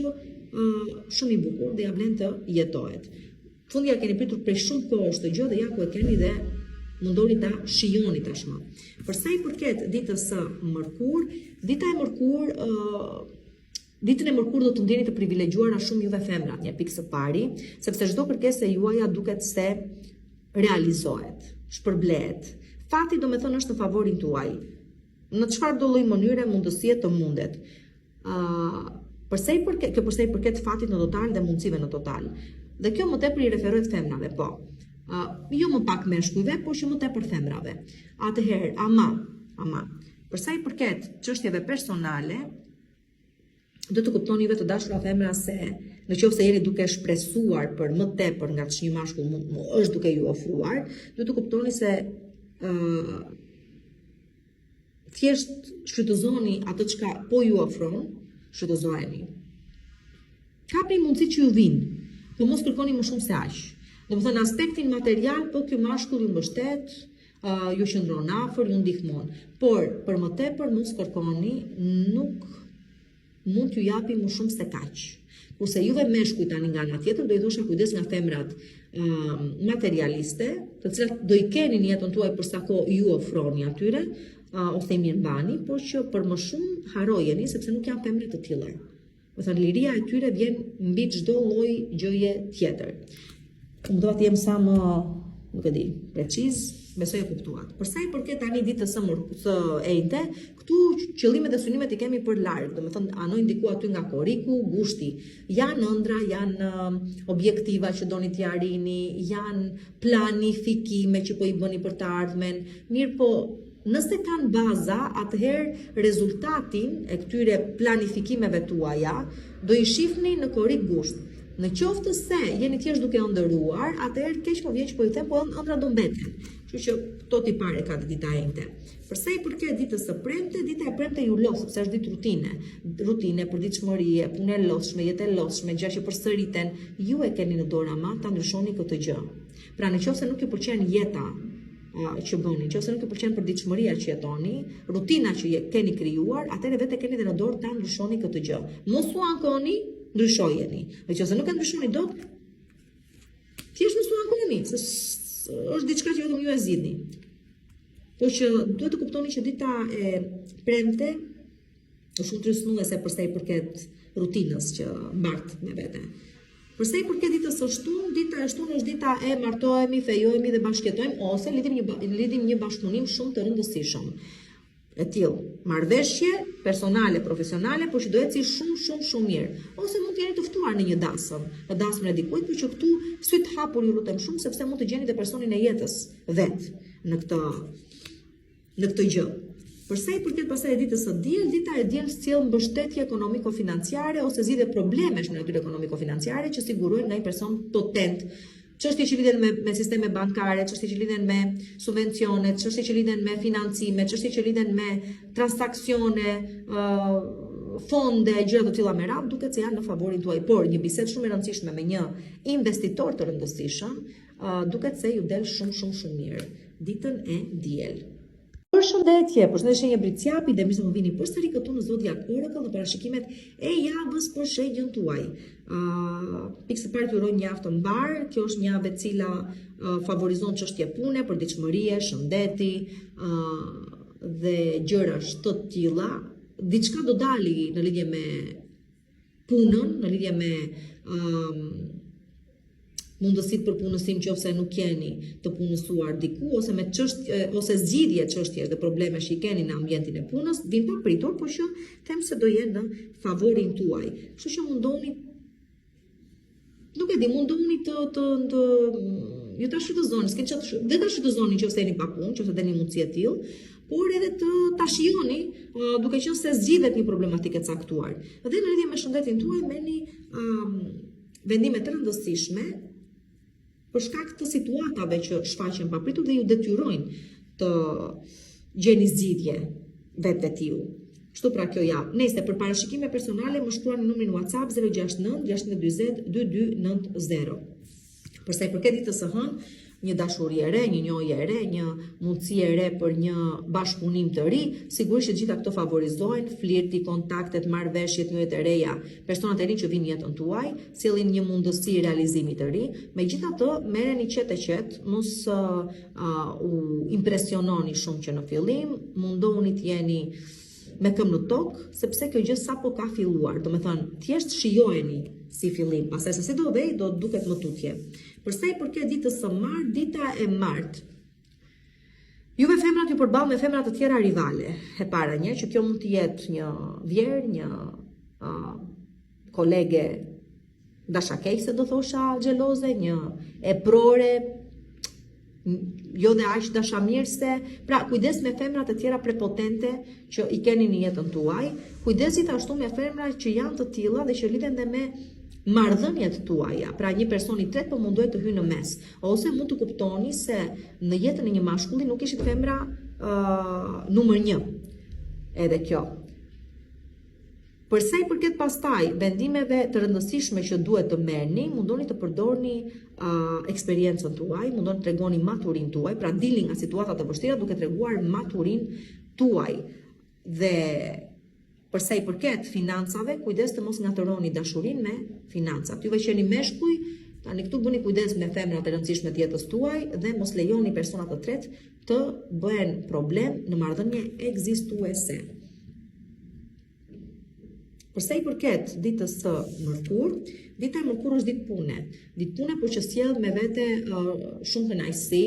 shumë i bukur dhe ja vlen të jetohet. Fundi ja keni pritur prej shumë kohësh të gjë dhe ja ku e keni dhe mundoni ta shijoni tashmë. Për sa i përket ditës së mërkur, ditën e mërkur do të ndjeni të privilegjuara shumë juve femrat, një pikë së pari, sepse çdo kërkesë juaja duket se realizohet, shpërblehet. Fati do me thënë është në favorin tuaj. Në çfarë do lloj mënyre mundësie të mundet. Kjo përsa i përket fatit në total dhe mundësive në total. Dhe kjo më tepër i referohet femrave, po. Jo më pak meshkujve, por që më tepër femrave. Atëherë, ama. Përsa i përket çështjeve personale, do të kuptoni vetë të dashura femra se në qoftë se jeni duke shpresuar për më tepër nga ç'një mashkull është duke ju ofruar, do të kuptoni se thjesht shfrytëzoni atë çka po ju ofron, shfrytëzojeni. Kapni mundësitë që ju vinë, por mos kërkoni më shumë se aq. Domethënë aspektin material, po ky mashkull ju mbështet, ju qëndron afër, ju ndihmon. Por për më tepër mos kërkoni, nuk mund t'ju japi më shumë se kaq. Kurse juve meshkujt tani nga ana tjetër do i thosha kujdes nga femrat materialiste, të cilat do i keni në jetën tuaj për sa kohë ju ofroni atyre, ose i mirëmbani, por që për më shumë harrojeni sepse nuk janë femra të tilla. Do thënë liria e tyre vjen mbi çdo lloj gjëje tjetër. Unë do të jem sa më, nuk e di, preciz, besoj e kuptuat. Për sa i përket tani ditës së enjte, këtu qëllimet dhe synimet i kemi për larg, domethënë anoj ndiku aty nga koriku, gushti. Janë ëndra, janë objektiva që doni t'i arrini, janë planifikime që po i bëni për të ardhmen, mirë po nëse kanë baza, atëherë rezultatin e këtyre planifikimeve tuaja do i shihni në korik gusht. Në qoftë se jeni thjesht duke ëndëruar, atëherë keq po vjen që po ju them, po ëndra do mbeten. Kështu që këto ti pare ka dita e enjte. Për sa i përket ditës së premte, dita e premte ju lodh sepse është ditë rutine. Rutine, përditshmërie, punë e lodhshme, jetë e lodhshme, gjëra që përsëriten, ju e keni në dorë ama ta ndryshoni këtë gjë. Pra nëse nuk ju pëlqen jeta që bëni, nëse nuk ju pëlqen përditshmëria që jetoni, rutina që keni krijuar, atëherë vetë keni në dorë ta ndryshoni këtë gjë. Mos u ankoni, ndryshojeni. Nëse nuk e ndryshoni dot, thjesht mos u ankoni, se është diçka që vetëm ju e zgjidhni. Por që duhet të kuptoni që dita e premte është shumë trysnuese për sa i përket rutinës që mbart me vete. Për sa i përket ditës së shtunë, dita e shtunë është dita e martohemi, fejohemi dhe bashkëjetojmë ose lidhim një bashkëpunim shumë të rëndësishëm. E tillë, marrëveshje personale, profesionale, por që do eci shumë mirë. Ose mund të jeni të ftuar në një dasëm, në dasmën e dikujt, por që këtu syt hapur ju lutem shumë sepse mund të gjeni dhe personin e jetës vet në këtë gjë. Për sa i përket pastaj ditës së diel, dita e diel sjell mbështetje ekonomiko-financiare ose zgjidhje problemesh në natyrë ekonomiko-financiare që sigurojnë nga një person potent. Çështje që lidhen me sisteme bankare, çështje që lidhen me subvencionet, çështje që lidhen me financime, çështje që lidhen me transaksione, fonde, gjëra të tilla me radhë, duket se janë në favorin tuaj. Por një bisedë shumë e rëndësishme me një investitor të rëndësishëm, duket se ju del shumë mirë ditën e diel. Përshëndetje një Briciapi dhe mirë se më vini përsëri këtu në Zodiac Oracle në parashikimet e javës për shenjën tuaj. Pikë së parë ju uroj një javë të mbar, kjo është një javë e cila favorizon çështje pune, përditshmërie, shëndeti dhe gjëra të tilla. Diçka do dali në lidhje me punën, në lidhje me mundësit për punësim qofse nuk jeni të punësuar diku, ose me ose zgjidhje çështje dhe probleme që i keni në ambientin e punës, vin pa pritur, por që them se do jenë në favorin tuaj. Kështu që mundoni, nuk e di, mundoni ju ta shfrytëzoni, dhe ta shfrytëzoni nëse jeni pa punë, nëse deni mundësi e tillë, por edhe ta shijoni duke qenë se zgjidhet një problematikë e caktuar. Dhe në lidhje me shëndetin tuaj merrni vendime të rëndësishme për shkak të situatave që shfaqen papritur dhe ju detyrojnë të gjeni zgjidhje vetë tiu. Kështu pra kjo javë. Nëse për parashikime personale më shkruani numrin WhatsApp 069 640 2290. Për sa i përket ditës së hënë, një dashuri e re, një njohje e re, një mundësi e re për një bashkëpunim të ri, sigurisht që gjitha këto favorizojnë, flirti, kontaktet, marrëveshjet, njohjet e reja, personat e rinj që vinë jetën tuaj, sjellin një mundësi realizimi të ri. Megjithatë, merreni qetë, mos u impresiononi shumë që në fillim, mundohuni të jeni me këmbë në tokë, sepse kjo gjë sapo ka filluar. Domethënë, thjesht shijojeni si fillim, pastaj se si do vej, do duket më tutje. Për sa i përket ditës së martë, dita e martë, juve femrat ju përball me femra të tjera rivale. E para një që kjo mund të jetë një vjerë, një kolege dashakejse, do thosha xheloze, një eprore, jo dhe aq dashamirëse. Pra, kujdes me femra të tjera prepotente që i keni në jetën tuaj. Kujdes gjithashtu me femra që janë të tilla dhe që lidhen dhe me marrëdhëniet tuaja. Pra, një person i tretë po mundohet të hyjë në mes, ose mund të kuptoni se në jetën e një mashkulli nuk ishit femra numër 1. Edhe kjo. Për sa i përket pastaj vendimeve të rëndësishme që duhet të merrni, mundoni të përdorni eksperiencën tuaj, mundoni të tregoni maturinë tuaj, pra dilni nga situata të vështira duke treguar maturinë tuaj. Dhe për sa i përket financave, kujdes të mos ngatëroni dashurinë me financat. Juve qeni meshkuj, tani këtu bëni kujdes me femrat e rëndësishme të jetës tuaj dhe mos lejoni persona të tretë të bëhen problem në marrëdhënie ekzistuese. Përsa i përket ditës së mërkur, dita e mërkur është ditë pune. Ditë pune por që sjell me vete shumë kënaqësi,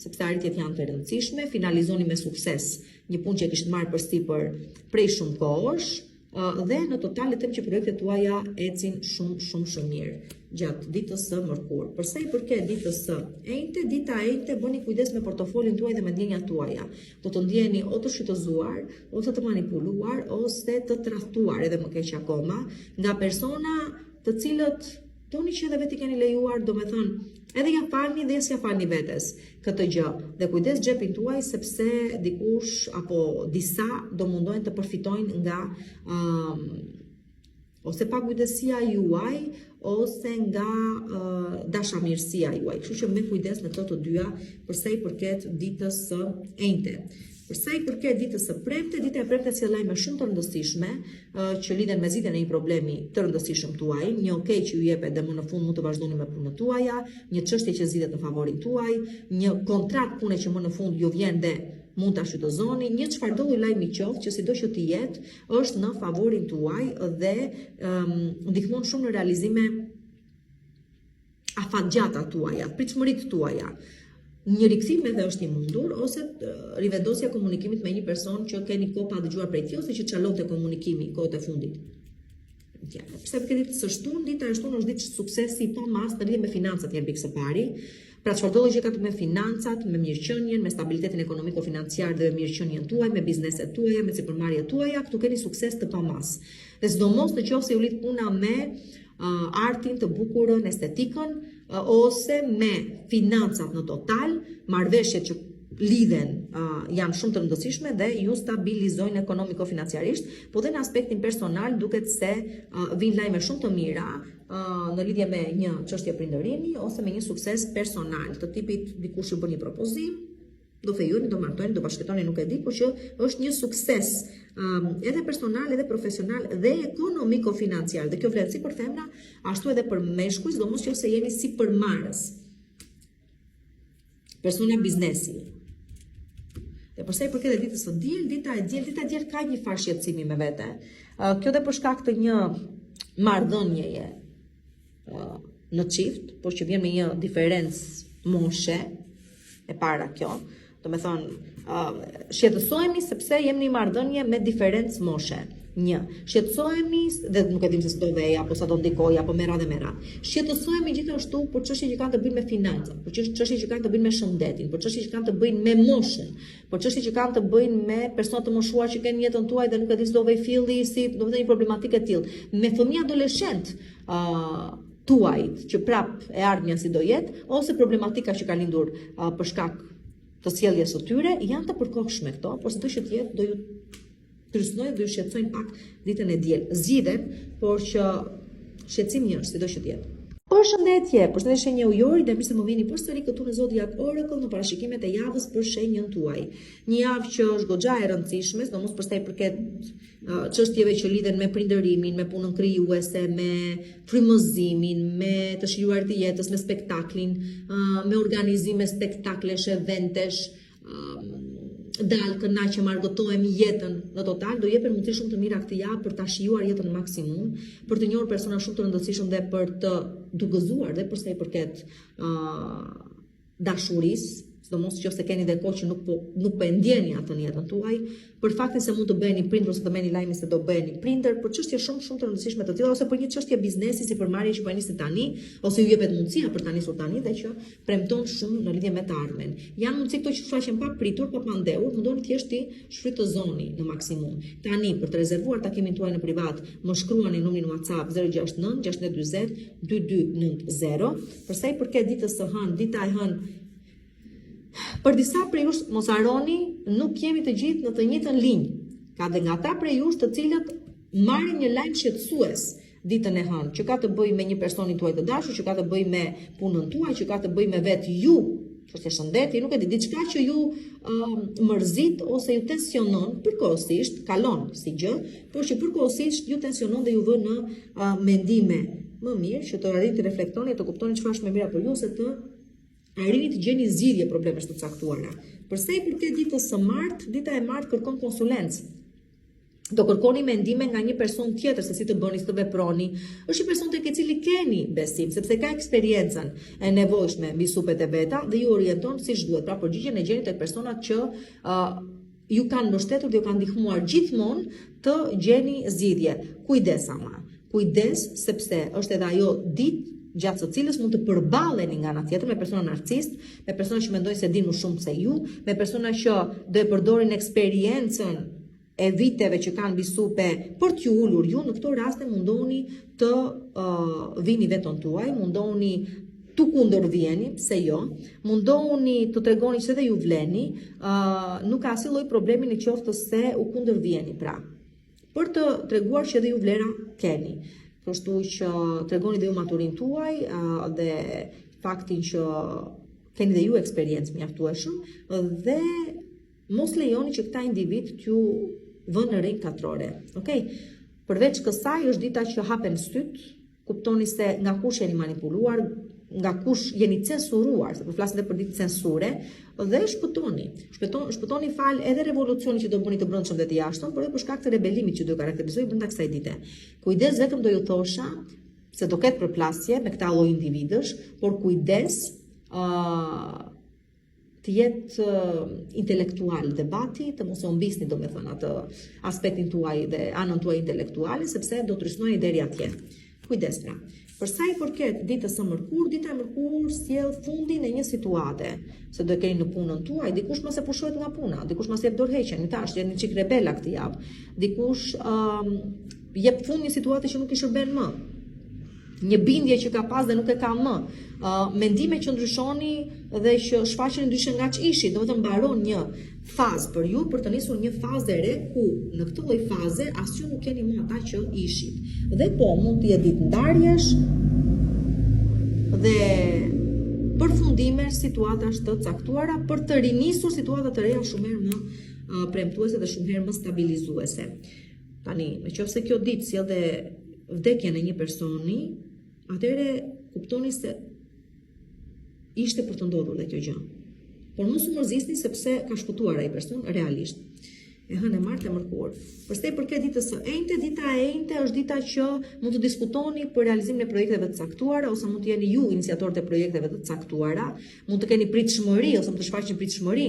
sepse arritjet janë të rëndësishme, finalizoni me sukses një punë që e kishit marrë përsipër prej shumë kohësh, dhe në total le të them që projektet tuaja ecin shumë mirë gjatë ditës së mërkur. Përsa i përket ditës së enjte, dita e enjte bëni kujdes me portofolin tuaj dhe me ndjenjat tuaja. Do të ndjeni o të shfrytëzuar, ose të manipuluar, ose të tradhtuar, edhe më keq akoma, nga persona të cilët toni që edhe vetë i keni lejuar, do me thënë, edhe ja falni dhe ja falni vetes këtë gjë. Dhe kujdes xhepin tuaj sepse dikush apo disa do mundohen të përfitojnë nga ose pagujdesia juaj ose nga dashamirësia juaj. Kështu që me kujdes në këto të dyja përsa i përket ditës së enjte. Përsa i përket ditës së premte, dita e premte sjell lajme shumë të rëndësishme që lidhen me zgjidhjen e një problemi të rëndësishëm tuaj, një okay që ju jepet dhe më në fund mund të vazhdoni me punën tuaja, një çështje që zgjidhet në favorin tuaj, një kontratë pune që më në fund ju vjen dhe mund ta shfrytëzoni, një çfarëdo lajmi qoftë që sido që të jetë është në favorin tuaj dhe ndihmon shumë në realizime afatgjata tuaja, pritshmëritë tuaja. Një rikthim edhe është i mundur, ose rivendosja komunikimit me një person që keni kohë pa dëgjuar prej tij, ose që çalonte komunikimi kohët e fundit. Pse përket ditës së shtunë, dita e shtunë është ditë suksesi i pamas në lidhje me financat janë pikë së pari. Pra çfarëdo gjë ka të me financat, me mirëqenien, me stabilitetin ekonomiko-financiar dhe me mirëqenien tuaj, me bizneset tuaja, me sipërmarrjet tuaja, këtu keni sukses të pamas. Dhe sidomos nëse u lidh puna me artin të bukurën, estetikën, ose me financat në total, marrëveshjet që lidhen janë shumë të rëndësishme dhe ju stabilizojnë ekonomiko-financiarisht, po dhe në aspektin personal duket se vijnë lajme shumë të mira në lidhje me një çështje prindërimi ose me një sukses personal të tipit dikush ju bën një propozim, do fejoni, do martojni, do bashkëtoni, nuk e di, por që është një sukses edhe personal, edhe profesional dhe ekonomiko-financiar. Dhe kjo vlen si për femra, ashtu edhe për meshkuj, sidomos nëse jeni si përmarrës, persona biznesi. Dhe përsa i përket ditës së diel, dita e diel ka një farë shqetësimi me vete. Kjo dhe për shkak të një marrëdhënieje në çift, por që vjen me një diferencë moshe e para kjo. Do me thonë, shqetësohemi sepse jemi në një marrëdhënie me diferencë moshe. Një, shqetësohemi dhe nuk e dim se s'do vej apo sa do ndikoj apo mera dhe mera. Shqetësohemi gjithashtu për çështje që kanë të bëjnë me financat, për çështje që kanë të bëjnë me shëndetin, për çështje që kanë të bëjnë me moshën, për çështje që kanë të bëjnë me persona të moshuar që kanë jetën tuaj dhe nuk e di s'do vej filli, si do të thënë një problematikë e tillë. Me fëmijë adoleshent tuajt që prap e ardhmja si do jetë, ose problematika që ka lindur për shkak të sjelljes së tyre, janë të përkohshme këto, por sido që të jetë do ju trysnojnë dhe ju shqetësojnë pak ditën e diel. Zgjidhet, por që shqetësimi është sido që të jetë. Përshëndetje, përshëndetje një ujori dhe mirë se më vini përsëri këtu në Zodiac Oracle në parashikimet e javës për shenjën tuaj. Një javë që është goxha e rëndësishme, sidomos për sa i përket çështjeve që lidhen me prindërimin, me punën krijuese, me frymëzimin, me të shijuar të jetës, me spektaklin, me organizime spektaklesh, eventesh, dalë kënaqë marrëgëtojmë jetën në total, do jepen mundësi shumë të mira këtë javë për ta shijuar jetën në maksimum, për të njohur persona shumë të rëndësishëm dhe për të dugëzuar dhe për sa i përket dashurisë, sidomos nëse keni dhe kohë që nuk po e ndjeni atë në jetën tuaj, për faktin se mund të bëheni prindër ose të bëheni lajmin se do bëheni prindër, për çështje shumë të rëndësishme të tilla ose për një çështje biznesi si përmarrje që po nisni tani, ose ju jepet mundësia për ta nisur tani dhe që premton shumë në lidhje me të ardhmen. Janë mundësi këto që shfaqen pa pritur, pa pandehur, mundoni thjesht ti shfrytëzoni në maksimum. Tani për të rezervuar takimin tuaj në privat, më shkruani numrin WhatsApp 069 640 2290. Për sa i përket ditës së hënë, dita e hënë, për disa prej jush, mos harroni, nuk jemi të gjithë në të njëjtën linjë. Ka dhe nga ata prej jush të cilët marrin një lajm shqetësues ditën e hënë, që ka të bëjë me një personin tuaj të dashur, që ka të bëjë me punën tuaj, që ka të bëjë me vetë ju, çështje shëndeti, nuk e di, diçka që ju mërzit ose ju tensionon përkohësisht, kalon si gjë, por që përkohësisht ju tensionon dhe ju vë në mendime më mirë, që të arrini të reflektoni e të kuptoni çfarë është më mira për ju se të arrini të gjeni zgjidhje problemesh të caktuara. Për sa i përket ditës së martë, dita e martë kërkon konsulencë. Do kërkoni mendime nga një person tjetër se si të bëni, si të veproni. Është një person tek i cili keni besim, sepse ka eksperiencën e nevojshme mbi supet e veta dhe ju orienton siç duhet. Pra përgjigjen e gjeni tek personat që ju kanë mbështetur dhe ju kanë ndihmuar gjithmonë të gjeni zgjidhje. Kujdes ama. Kujdes sepse është edhe ajo ditë gjatë së cilës mund të përballeni nga ana tjetër me persona narcist, me persona që mendojnë se dinë më shumë se ju, me persona që do e përdorin eksperiencën e viteve që kanë mbi supe për t'ju ulur ju. Në këto raste mundoni të vini vetën tuaj, mundoni të kundërvjeni, pse jo, mundoni të tregoni që edhe ju vleni, nuk ka asnjë lloj problemi në qoftë se u kundërvjeni pra. Për të treguar që edhe ju vlera keni. Kështu që tregoni dhe ju maturin tuaj dhe faktin që keni dhe ju eksperiencë mjaftueshëm dhe mos lejoni që këta individ t'ju vënë në rinj katrore. Okej? Përveç kësaj është dita që hapen syt, kuptoni se nga kush jeni manipuluar, nga kush jeni censuruar, se po flasim edhe për ditë censure, dhe shpëtoni. Shpëtoni fal edhe revolucionin që do bëni të brendshëm dhe të jashtëm, por edhe për shkak të rebelimit që do karakterizojë brenda kësaj dite. Kujdes, vetëm do ju thosha se do ketë përplasje me këta lloj individësh, por kujdes të jetë intelektual debati, të mos e humbisni domethënë atë aspektin tuaj dhe anën tuaj intelektuale, sepse do të rysnoni deri atje. Kujdes pra. Për sa i përket ditës së mërkurë, dita e mërkurë sjell fundin e një situate, se do e keni në punën tuaj, dikush mos e pushohet nga puna, dikush mos jep dorëheqjen, tash jeni çik rebela këtë javë. Dikush jep fund një situate që nuk i shërben më. Një bindje që ka pas dhe nuk e ka më. Mendime që ndryshoni dhe që shfaqen ndryshe nga ç'ishi, domethënë mbaron një fazë për ju për të nisur një fazë e re ku në këtë lloj faze asnjë nuk keni më ata që ishit. Dhe po mund të jetë ditë ndarjesh dhe përfundime situatash të caktuara për të rinisur situata të reja shumë herë më premtuese dhe shumë herë më stabilizuese. Tani, nëse kjo ditë sjell dhe vdekjen e një personi, atëre kuptoni se ishte për të ndodhur dhe kjo gjë. Por mos u mërzisni sepse ka shpëtuar ai person realisht. E hënë e martë e mërkurë. Përsa i përket ditës së enjte, dita e enjte është dita që mund të diskutoni për realizimin e projekteve të caktuara, ose mund të jeni ju iniciatorët e projekteve të caktuara, mund të keni pritshmëri ose mund të shfaqni pritshmëri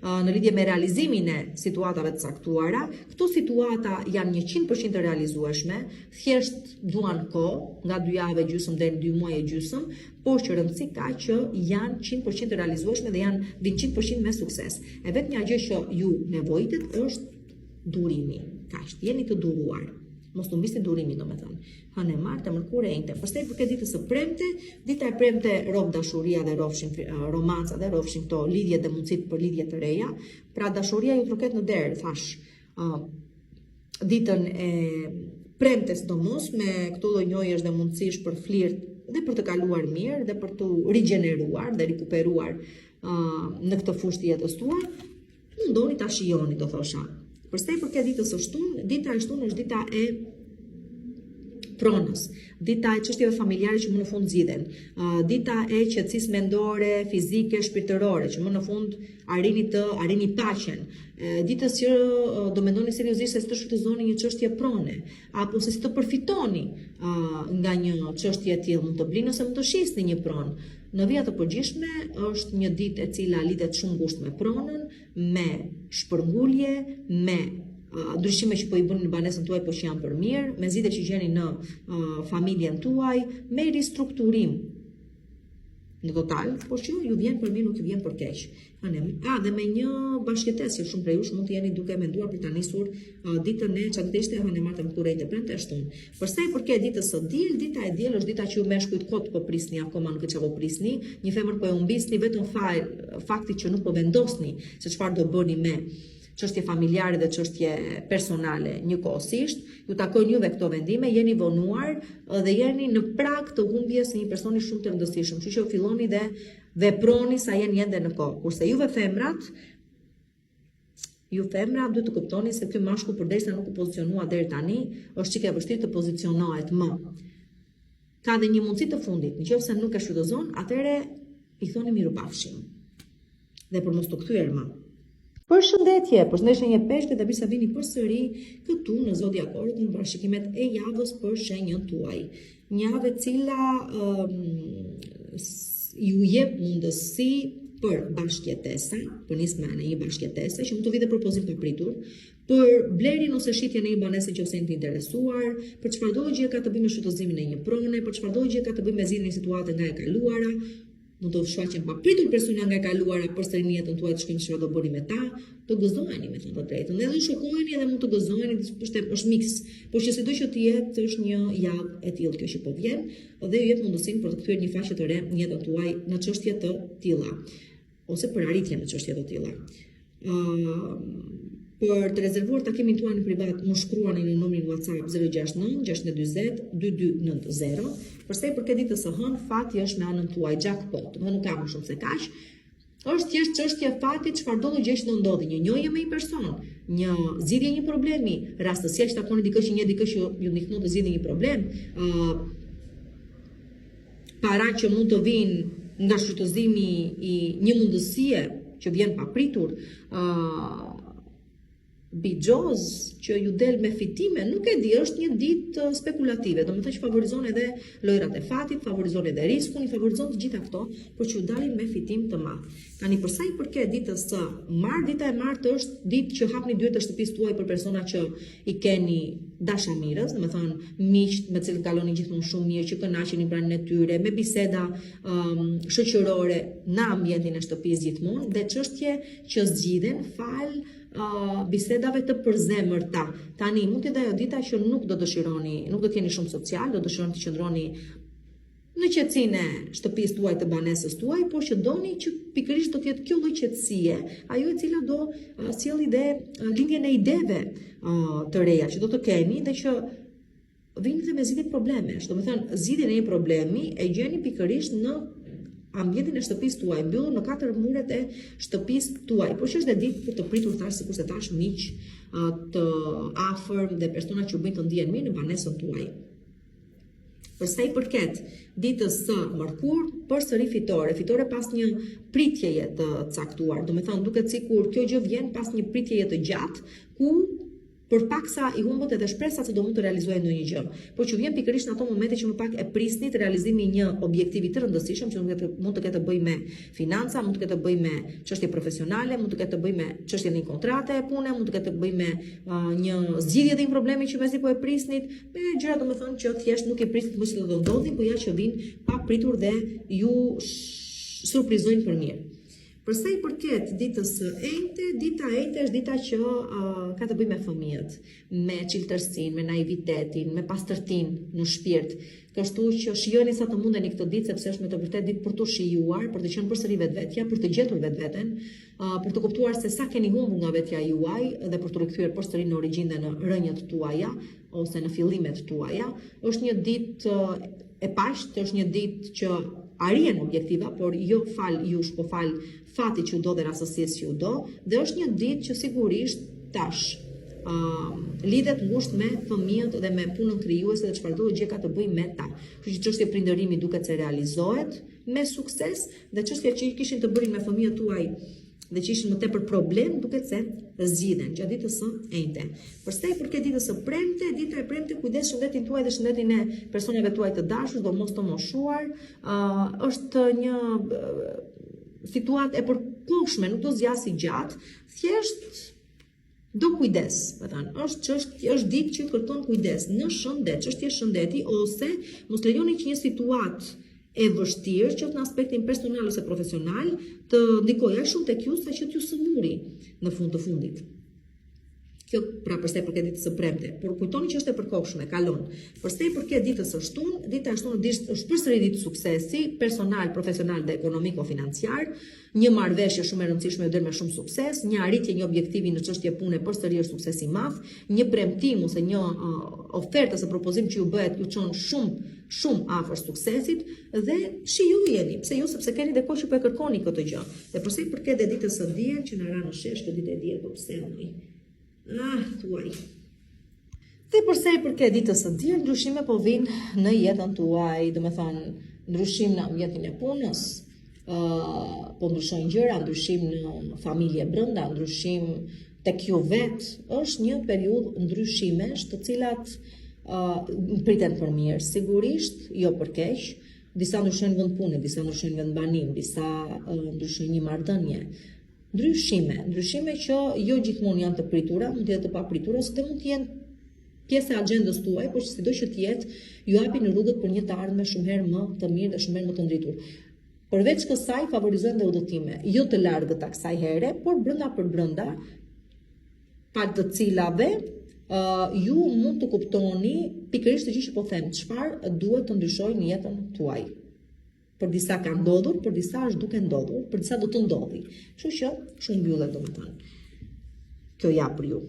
në lidhje me realizimin e situatave të caktuara. Këto situata janë 100% të realizueshme, thjesht duan kohë, nga 2 javë e gjysmë deri në 2 muaj e gjysmë, por që rëndësi ka që janë 100% të realizueshme dhe janë 100% me sukses. E vetëm një gjë që ju nevojitet është durimi. Kaq, jeni të duruar. Mos humbisni durimin, domethënë. Hënë e martë, mërkurë e enjte. Pastaj përket ditës së premte, dita e premte rrof dashuria dhe rrofshin romanca dhe rrofshin këto lidhje dhe mundësitë për lidhje të reja. Pra dashuria ju troket në derë, thash. Ditën e premtes domos me këto lloj njohjesh dhe mundësish për flirt dhe për të kaluar mirë dhe për të rigjeneruar dhe rikuperuar në këtë fushë të jetës tuaj, mundoni ta shijoni, do thosha. Përsa i përket ditës së shtunë, dita e shtunë është dita e pronës, dita e çështjeve familjare që më në fund zgjidhen, dita e qetësisë mendore, fizike, shpirtërore, që më në fund arrini paqen, ditës që do mendoni seriozisht se si të shfrytëzoni një çështje prone, apo se si të përfitoni nga një çështje e tillë, mund të blini ose mund të shisni një pronë. Në vija të përgjithshme është një ditë e cila lidhet shumë ngushtë me pronën, me shpërngulje, me ndryshime që po i bëni në banesën tuaj po që janë për mirë, me zgjidhje që gjeni në familjen tuaj, me ristrukturim në total, por që ju vjen për mirë, nuk ju vjen për keq. Dhe me një bashkëtesë që shumë prej jush mund të jeni duke menduar për ta nisur ditën e çfarë ishte hënë martë mërkurë e premte e shtunë. Përsa i përket ditës së diel, dita e diel është dita që ju meshkujt kot po prisni, akoma nuk e çapo prisni, një femër po e humbisni vetëm fakti që nuk po vendosni se çfarë do bëni me çështje familjare dhe çështje personale njëkohësisht, ju takojnë juve këto vendime, jeni vonuar dhe jeni në prag të humbjes së një personi shumë të rëndësishëm. Kështu që filloni dhe veproni sa jeni ende në kohë. Kurse ju femrat duhet të kuptoni se ky mashkull përderisa nuk u pozicionua deri tani, është çike e vështirë të pozicionohet më. Ka dhe një mundësi të fundit, nëse nuk e shfrytëzon, atëherë i thoni mirupafshim. Dhe për mos të kthyer më. Përshëndetje, një peshk dhe bisa vini përsëri këtu në Zodiakorët në parashikimet e javës për shenjën tuaj. Një javë e cila ju jep mundësi për bashkëjetesa, për nismë në një bashkëjetese që mund të vijë propozim të pritur, për blerjen ose shitjen e një banese që ose jeni të interesuar, për çfarëdo gjë ka të bëjë me shfrytëzimin e një prone, për çfarëdo gjë ka të bëjë me zgjidhjen e situate nga e kaluara, mund të shfaqen papritur persona nga e kaluara përsëri në jetën tuaj të shkojnë çfarë do bëni me ta, të gëzoheni me thënë të drejtën. Edhe ju shokoheni edhe mund të gëzoheni, është miks, por që sido që të jetë është një javë e tillë kjo që po vjen dhe ju jep mundësinë për të kthyer një faqe të re në jetën tuaj në çështje të tilla ose për arritje në çështje të tilla. Për të rezervuar takimin tuaj në privat, më shkruani në numrin WhatsApp 069 640 2290. Përsa i përket ditës së hënë, fati është me anën tuaj jackpot, dhe nuk ka më shumë se kaq. Është thjesht çështje fati çfarëdo gjë që do ndodhi, një njohje me një person, një zgjidhje një problemi, rastësia që takoni dikë që një dikë që ju ndihmon të zgjidhni një problem, para që mund të vinë nga shfrytëzimi i një mundësie që vjen papritur, bigjoz që ju del me fitime, nuk e di, është një ditë spekulative, do të thënë që favorizon edhe lojrat e fatit, favorizon edhe riskun, i favorizon të gjitha këto, por që ju dalin me fitim të madh. Tani përsa i përket ditës së martë, dita e martë është ditë që hapni dyert e shtëpisë tuaj për persona që i keni dashamirës, do të thënë miq me cilët kaloni gjithmonë shumë mirë, që kënaqeni pranë tyre, me biseda shoqërore në ambientin e shtëpisë gjithmonë, dhe çështje që zgjidhen fal bisedave të përzemërta. Tani mund të ajo dita që nuk do dëshironi, nuk do të jeni shumë social, do dëshironi të qëndroni në qetësinë e shtëpisë tuaj të banesës tuaj, por që doni që pikërisht do të jetë kjo lloj qetësie, ajo e cila do sjellë dhe lindjen e ideve të reja që do të keni dhe që vini dhe me zgjidhje problemesh. Do të thënë, zgjidhjen e një problemi e gjeni pikërisht në ambientin e shtëpisë tuaj, mbyllur në 4 muret e shtëpisë tuaj. Por që është dhe ditë për të pritur sikur se tash miq të afërm dhe persona që bëjnë të ndihen mirë në banesën tuaj. Përsa i përket ditës së mërkur, përsëri fitore pas një pritjeje të caktuar. Do të thënë, duket sikur kjo gjë vjen pas një pritjeje të gjatë, ku përpaksa i humbët edhe shpresat se do mund të realizojë ndonjë gjë. Por që vjen pikërisht në ato momente që më pak e prisnit realizimi i një objektivi të rëndësishëm që mund të ketë të bëjë me financa, mund të ketë të bëjë me çështje profesionale, mund të ketë të bëjë me çështjen e një kontrate e pune, mund të ketë të bëjë me një zgjidhje të një problemi që mezi po e prisnit, me gjëra domethënë që thjesht nuk e prisnit më se do ndodhin, por ja që vinë pa pritur dhe ju surprizojnë për mirë. Përsa i përket ditës së enjte, dita e enjte është dita që ka të bëjë me fëmijët, me çiltërsinë, me naivitetin, me pastërtinë në shpirt. Kështu që shijoni sa të mundeni këtë ditë, sepse është me të vërtetë ditë për të shijuar, për të qenë përsëri vetvetja, për të gjetur vetveten, për të kuptuar se sa keni humbur nga vetja juaj dhe për të rikthyer përsëri në origjinë dhe në rrënjët tuaja ose në fillimet tuaja. Është një ditë e paqët, është një ditë që arrijen objektiva, por jo fal jush, po fal fati që u do dhe rastësisë që u do, dhe është një ditë që sigurisht tash lidhet ngushtë me fëmijët dhe me punën krijuese dhe çfarëdo gjë ka të bëjë me ta. Kështu që çështja e prindërimi duket se realizohet me sukses dhe çështja që kishin të bërin me fëmijët tuaj dhe që ishin më tepër problem, duket se zgjidhen gjatë ditës së enjte. Përsa i përket ditës së premte, dita e premte, kujdes shëndetin tuaj dhe shëndetin e personave tuaj të dashur, do mos të moshuar, është një situatë e përkohshme, nuk do zgjasë gjatë, thjesht do kujdes, është ditë që kërkon kujdes në shëndet, çështje shëndeti, ose mos lejoni që një situatë e vështirë, qoftë në aspektin personal ose profesional, të ndikojë aq shumë tek ju sa që t'ju sëmuri në fund të fundit. Kjo pra përsa i përket ditës së premte, por kujtoni që është e përkohshme, kalon. Përsa i përket ditës së shtunë, dita e shtunë është përsëri ditë suksesi, personal, profesional dhe ekonomiko-financiar, një marrëveshje shumë e rëndësishme dhe me shumë sukses, një arritje një objektivi në çështje pune përsëri është sukses i madh, një premtim ose një ofertë ose propozim që ju bëhet ju çon shumë afër suksesit dhe shijojeni, pse jo sepse keni dhe kohë që po e kërkoni këtë gjë. Dhe përsa i përket ditës së diel që na ra në shesh këtë ditë e diel po pse unë. Tuaj. Dhe përsa i përket ditës së diel, ndryshime po vinë në jetën tuaj, do me thënë, ndryshim në ambientin e punës, po ndryshojnë gjëra, ndryshim në familje brenda, ndryshim tek ju vetë, është një periudhë ndryshimesh të cilat priten për mirë, sigurisht, jo për keq, disa ndryshojnë vend pune, disa ndryshojnë vend banim, disa ndryshojnë një marrëdhënie. Ndryshime që jo gjithmonë janë të pritura, mund të jetë të papritura, ose mund të jenë pjesë e agjendës tuaj, por sido që të jetë, ju japin rrugët për një të ardhme shumë herë më të mirë dhe shumë herë më të ndritur. Përveç kësaj favorizojnë dhe udhëtime, jo të largëta kësaj here, por brenda për brenda, pa të cilave ju mund të kuptoni pikërisht të gjithë që po them, çfarë duhet të ndryshojë në jetën tuaj. Për disa ka ndodhur, për disa është duke ndodhur, për disa do të ndodhi. Kështu që shumë mbyllet domethënë. Kjo ja për ju.